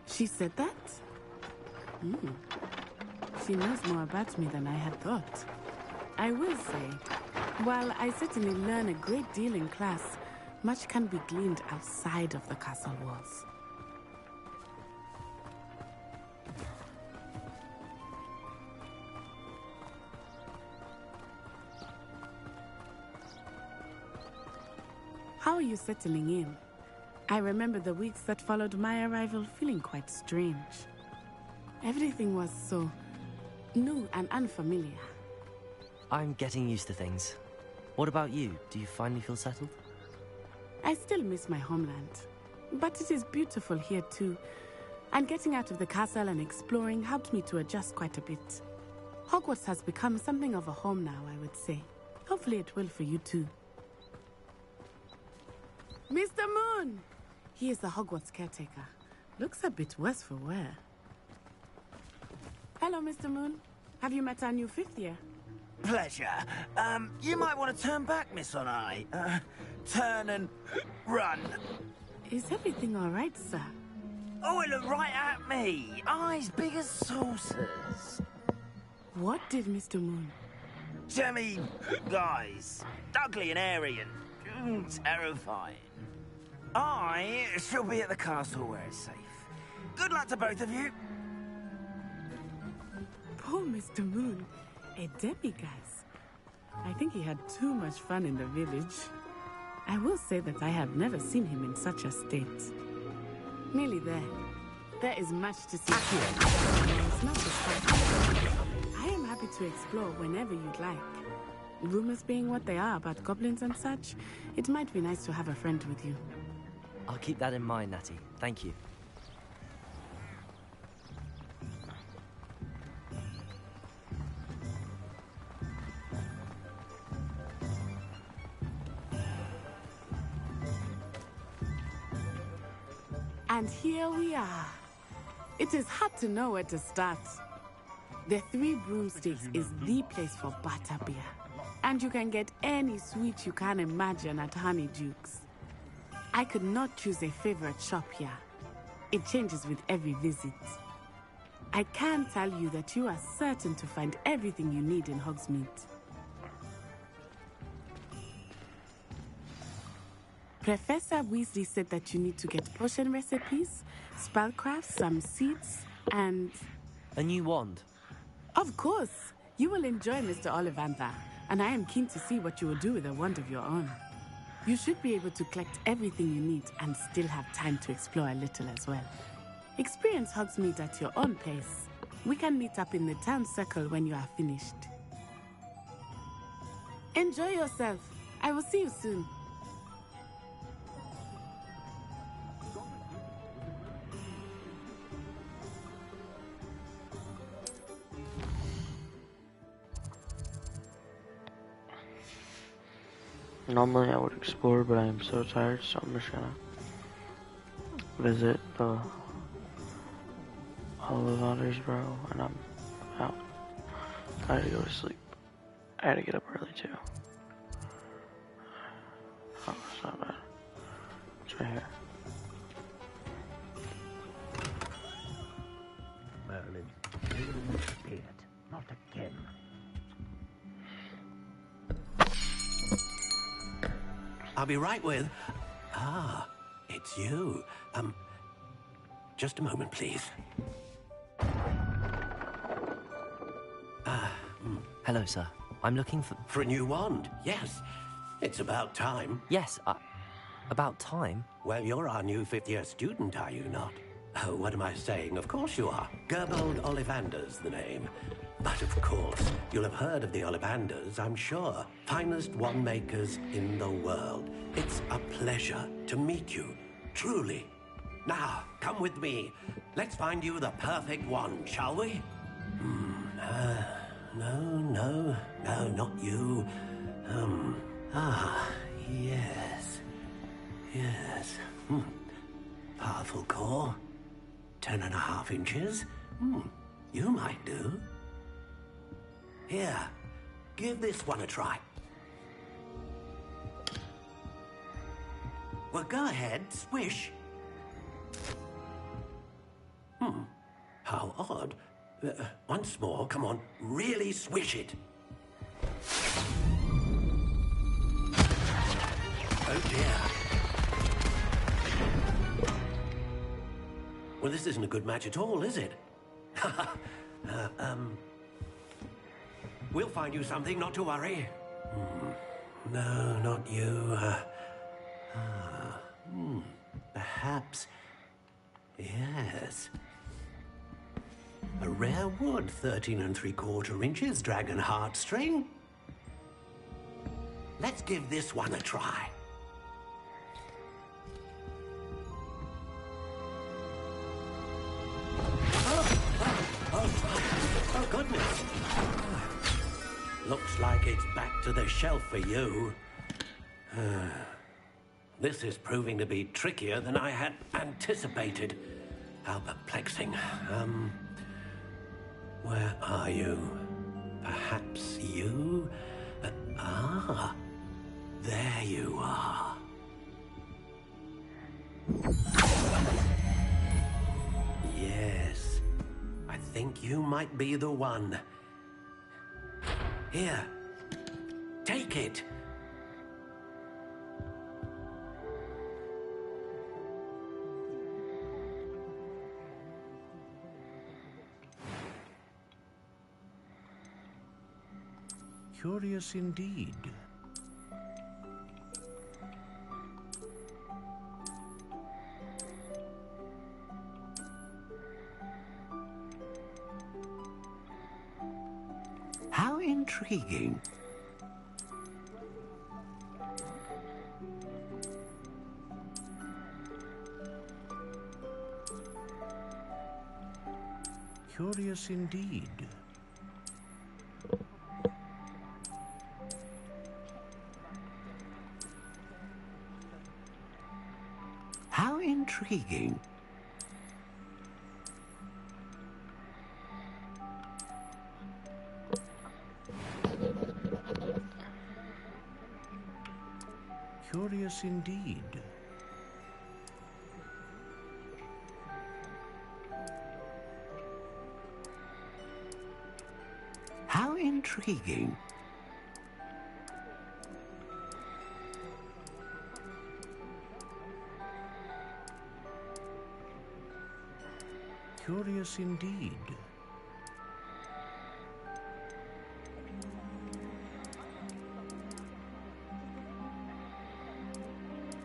R: She said that? She knows more about me than I had thought. I will say, while I certainly learn a great deal in class, much can be gleaned outside of the castle walls. How How are you settling in? I remember the weeks that followed my arrival feeling quite strange. Everything was so new and unfamiliar.
B: I'm getting used to things. What about you? Do you finally feel settled?
R: I still miss my homeland, but it is beautiful here too. And getting out of the castle and exploring helped me to adjust quite a bit. Hogwarts has become something of a home now, I would say. Hopefully it will for you too. Mr. Moon! He is the Hogwarts caretaker. Looks a bit worse for wear. Hello, Mr. Moon. Have you met our new 5th year?
L: Pleasure. You might want to turn back, Miss Onai. Turn and run.
R: Is everything all right, sir?
L: Oh, it looked right at me. Eyes big as saucers.
R: What did Mr. Moon?
L: Jemmy, guys. Ugly and airy and terrifying. I shall be at the castle where it's safe. Good luck to both of you.
R: Poor Mr. Moon. A demiguise. I think he had too much fun in the village. I will say that I have never seen him in such a state. Nearly there. There is much to see here. It's not just fun. I am happy to explore whenever you'd like. Rumors being what they are about goblins and such, it might be nice to have a friend with you.
B: I'll keep that in mind, Natty. Thank you.
R: And here we are. It is hard to know where to start. The Three Broomsticks is the place for butterbeer. And you can get any sweet you can imagine at Honeyduke's. I could not choose a favorite shop here. It changes with every visit. I can tell you that you are certain to find everything you need in Hogsmeade. Professor Weasley said that you need to get potion recipes, spellcrafts, some seeds, and...
B: A new wand?
R: Of course! You will enjoy Mr. Ollivander, and I am keen to see what you will do with a wand of your own. You should be able to collect everything you need and still have time to explore a little as well. Experience Hogsmeade at your own pace. We can meet up in the town circle when you are finished. Enjoy yourself. I will see you soon.
A: Normally I would explore, but I am so tired, so I'm just gonna visit the Ollivanders, bro, and I'm out. I had to go to sleep. I had to get up early too. Oh, it's not bad. It's right here.
L: Merlin, you won't see it. Not again. I'll be right with... Ah, it's you. Just a moment, please.
B: Hello, sir. I'm looking for...
H: For a new wand, yes. It's about time.
B: Yes, about time?
H: Well, you're our new 5th-year student, are you not? Oh, what am I saying? Of course you are. Gerbold Ollivander's the name. But of course, you'll have heard of the Ollivanders, I'm sure. Finest wand makers in the world. It's a pleasure to meet you, truly. Now, come with me. Let's find you the perfect wand, shall we? No, not you. Yes. Powerful core. 10.5 inches. You might do. Here, give this one a try. Well, go ahead, swish. How odd. Once more, come on, really swish it. Oh dear. Well, this isn't a good match at all, is it? We'll find you something, not to worry. No, not you. perhaps. Yes. A rare wood, 13 3/4 inches, dragon heartstring. Let's give this one a try. Oh, goodness. Looks like it's back to the shelf for you. This is proving to be trickier than I had anticipated. How perplexing. Where are you? Perhaps you? There you are. Yes, I think you might be the one. Here, take it. Curious indeed. How intriguing. Curious indeed. How intriguing. Curious indeed. How intriguing. Curious indeed.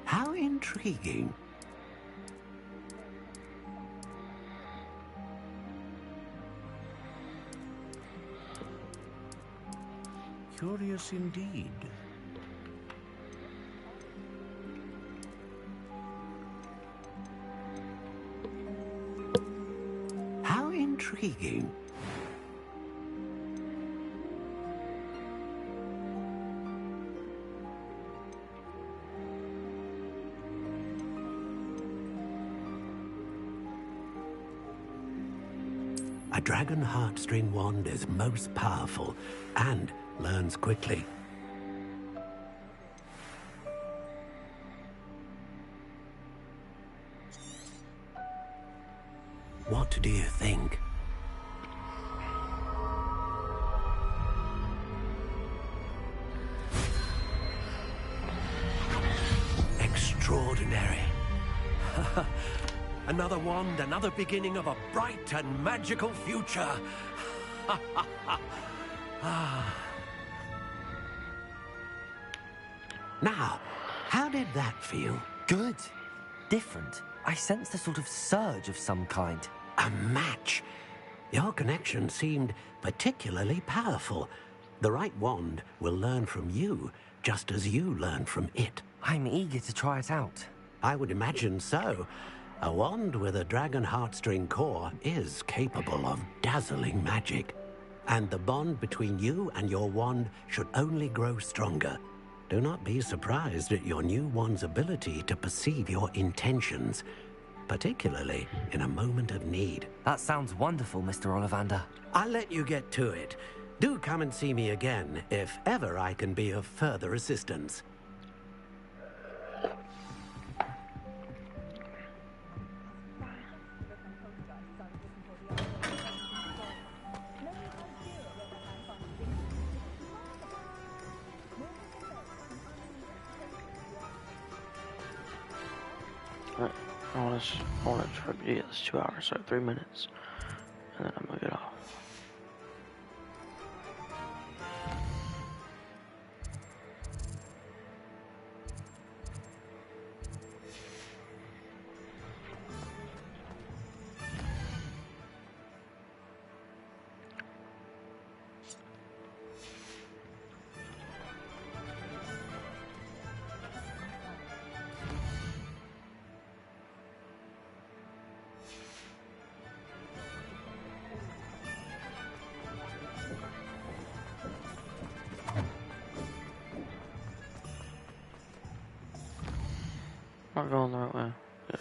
H: How intriguing. Curious indeed. How intriguing. A dragon heartstring wand is most powerful and learns quickly. What do you think? Extraordinary. Another wand, another beginning of a bright and magical future. Now, how did that feel?
B: Good. Different. I sensed a sort of surge of some kind.
H: A match. Your connection seemed particularly powerful. The right wand will learn from you, just as you learn from it.
B: I'm eager to try it out.
H: I would imagine so. A wand with a dragon heartstring core is capable of dazzling magic. And the bond between you and your wand should only grow stronger. Do not be surprised at your new wand's ability to perceive your intentions, particularly in a moment of need.
B: That sounds wonderful, Mr. Ollivander.
H: I'll let you get to it. Do come and see me again if ever I can be of further assistance.
A: I want to try to do this 2 hours, so 3 minutes, and then I'm gonna get off. not going the right way. Yes.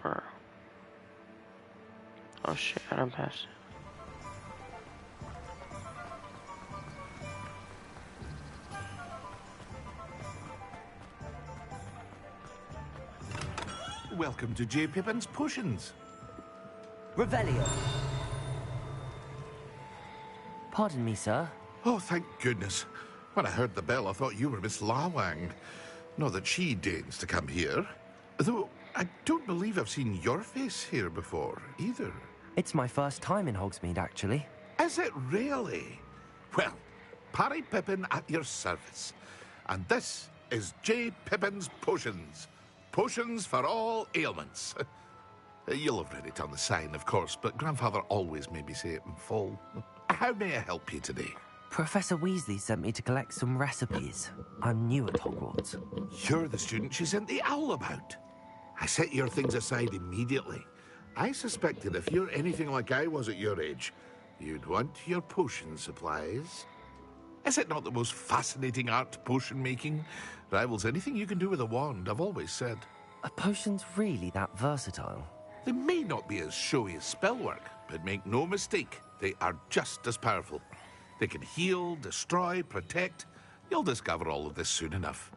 A: Brr. Oh shit, I done passed it.
E: Welcome to J. Pippin's Potions.
B: Revelio. Pardon me, sir.
E: Oh, thank goodness. When I heard the bell, I thought you were Miss Lawang. Not that she deigns to come here. Though, I don't believe I've seen your face here before, either.
B: It's my first time in Hogsmeade, actually.
E: Is it really? Well, Parry Pippin at your service. And this is J. Pippin's Potions. Potions for all ailments. You'll have read it on the sign, of course, but Grandfather always made me say it in full. How may I help you today?
B: Professor Weasley sent me to collect some recipes. I'm new at Hogwarts.
E: You're the student she sent the owl about. I set your things aside immediately. I suspected if you're anything like I was at your age, you'd want your potion supplies. Is it not the most fascinating art, potion making? Rivals anything you can do with a wand, I've always said.
B: Are potions really that versatile?
E: They may not be as showy as spellwork, but make no mistake, they are just as powerful. They can heal, destroy, protect. You'll discover all of this soon enough.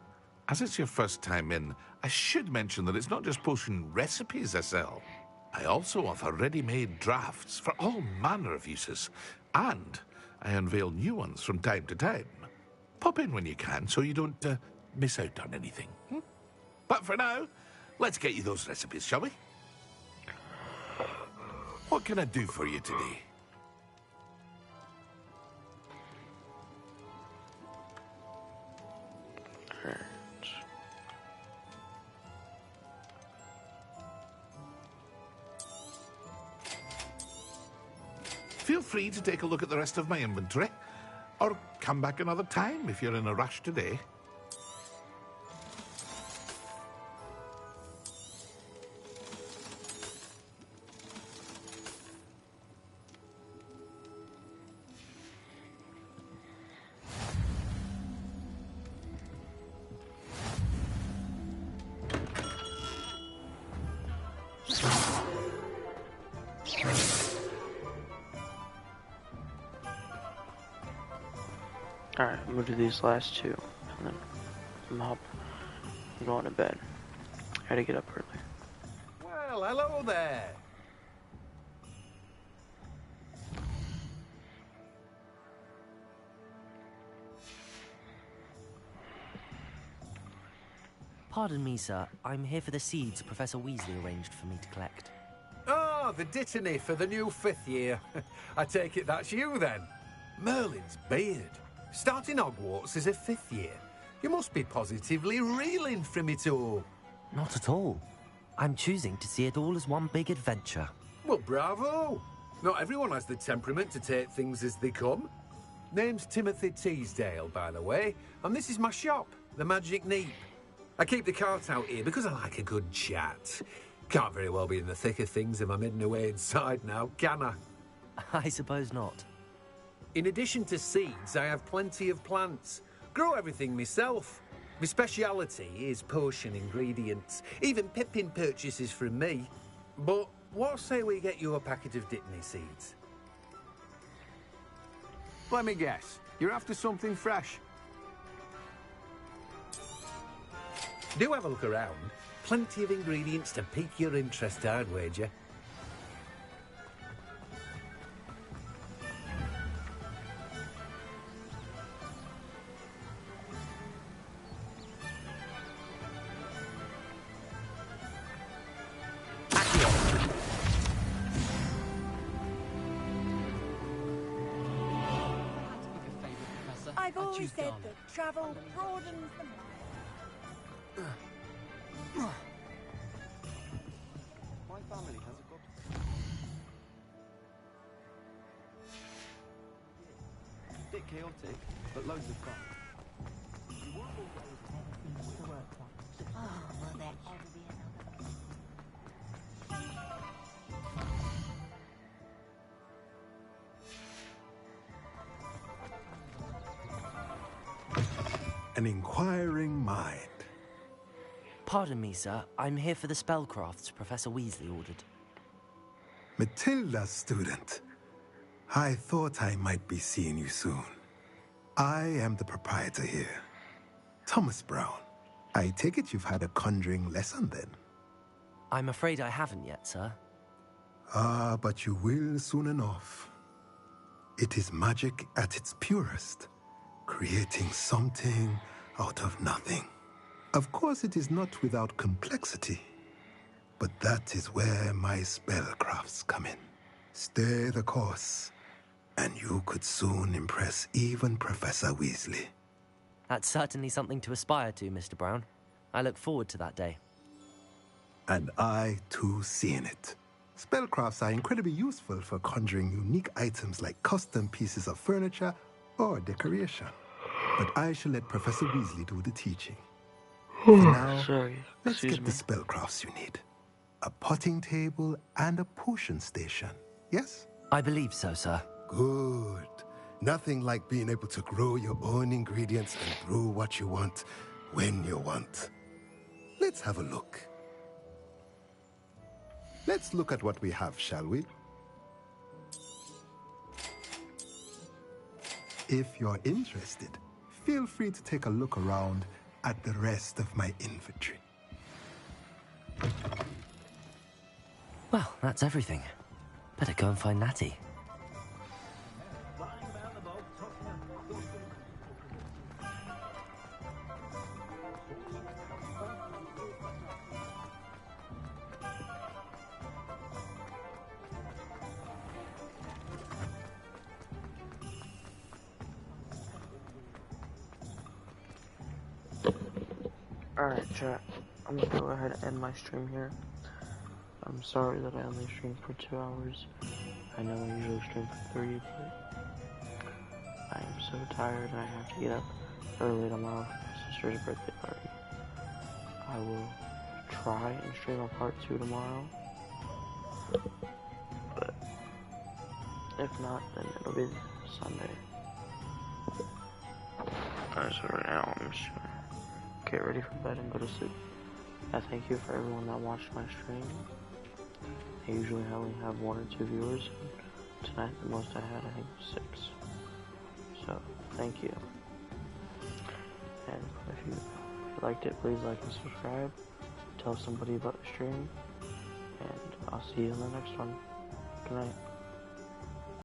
E: As it's your first time in, I should mention that it's not just potion recipes I sell. I also offer ready-made drafts for all manner of uses, and I unveil new ones from time to time. Pop in when you can so you don't miss out on anything. But for now, let's get you those recipes, shall we? What can I do for you today? Feel free to take a look at the rest of my inventory, or come back another time if you're in a rush today.
A: Alright, I'm gonna do these last two, and then I'm going to bed. I gotta get up early.
J: Well, hello there.
B: Pardon me, sir. I'm here for the seeds Professor Weasley arranged for me to collect.
J: Oh, the dittany for the new 5th year. I take it that's you, then. Merlin's beard. Starting Hogwarts as a 5th year. You must be positively reeling from it all.
B: Not at all. I'm choosing to see it all as one big adventure.
J: Well, bravo. Not everyone has the temperament to take things as they come. Name's Timothy Teasdale, by the way, and this is my shop, the Magic Neep. I keep the cart out here because I like a good chat. Can't very well be in the thick of things if I'm hidden away inside now, can I?
B: I suppose not.
J: In addition to seeds, I have plenty of plants. Grow everything myself. My speciality is potion ingredients. Even Pippin purchases from me. But what say we get you a packet of Dittany seeds?
D: Let me guess. You're after something fresh.
J: Do have a look around. Plenty of ingredients to pique your interest, I'd wager.
C: I've always said that travel broadens the mind.
N: My family has a god. Bit chaotic, but loads of fun.
C: Oh, will there ever be another?
I: an inquiring mind.
B: Pardon me, sir. I'm here for the spellcrafts Professor Weasley ordered.
I: Matilda, student. I thought I might be seeing you soon. I am the proprietor here, Thomas Brown. I take it you've had a conjuring lesson then?
B: I'm afraid I haven't yet, sir.
I: Ah, but you will soon enough. It is magic at its purest, creating something out of nothing. Of course, it is not without complexity, but that is where my spellcrafts come in. Stay the course, and you could soon impress even Professor Weasley.
B: That's certainly something to aspire to, Mr. Brown. I look forward to that day.
I: And I, too, seeing it. Spellcrafts are incredibly useful for conjuring unique items like custom pieces of furniture or decoration. But I shall let Professor Weasley do the teaching. For now, let's get the spellcrafts you need. A potting table and a potion station, yes?
B: I believe so, sir.
I: Good. Nothing like being able to grow your own ingredients and brew what you want when you want. Let's have a look. Let's look at what we have, shall we? If you're interested, feel free to take a look around at the rest of my inventory.
B: Well, that's everything. Better go and find Natty.
A: Alright, chat. I'm gonna go ahead and end my stream here. I'm sorry that I only streamed for 2 hours. I know I usually stream for 3, but I am so tired and I have to get up early tomorrow for my sister's birthday party. I will try and stream a part 2 tomorrow, but if not, then it'll be Sunday. So right now, I'm just gonna get ready for bed and go to sleep. I thank you for everyone that watched my stream. I usually only have 1 or 2 viewers. Tonight, the most I had, I think, was 6. So, thank you. And if you liked it, please like and subscribe. Tell somebody about the stream. And I'll see you in the next one. Good night.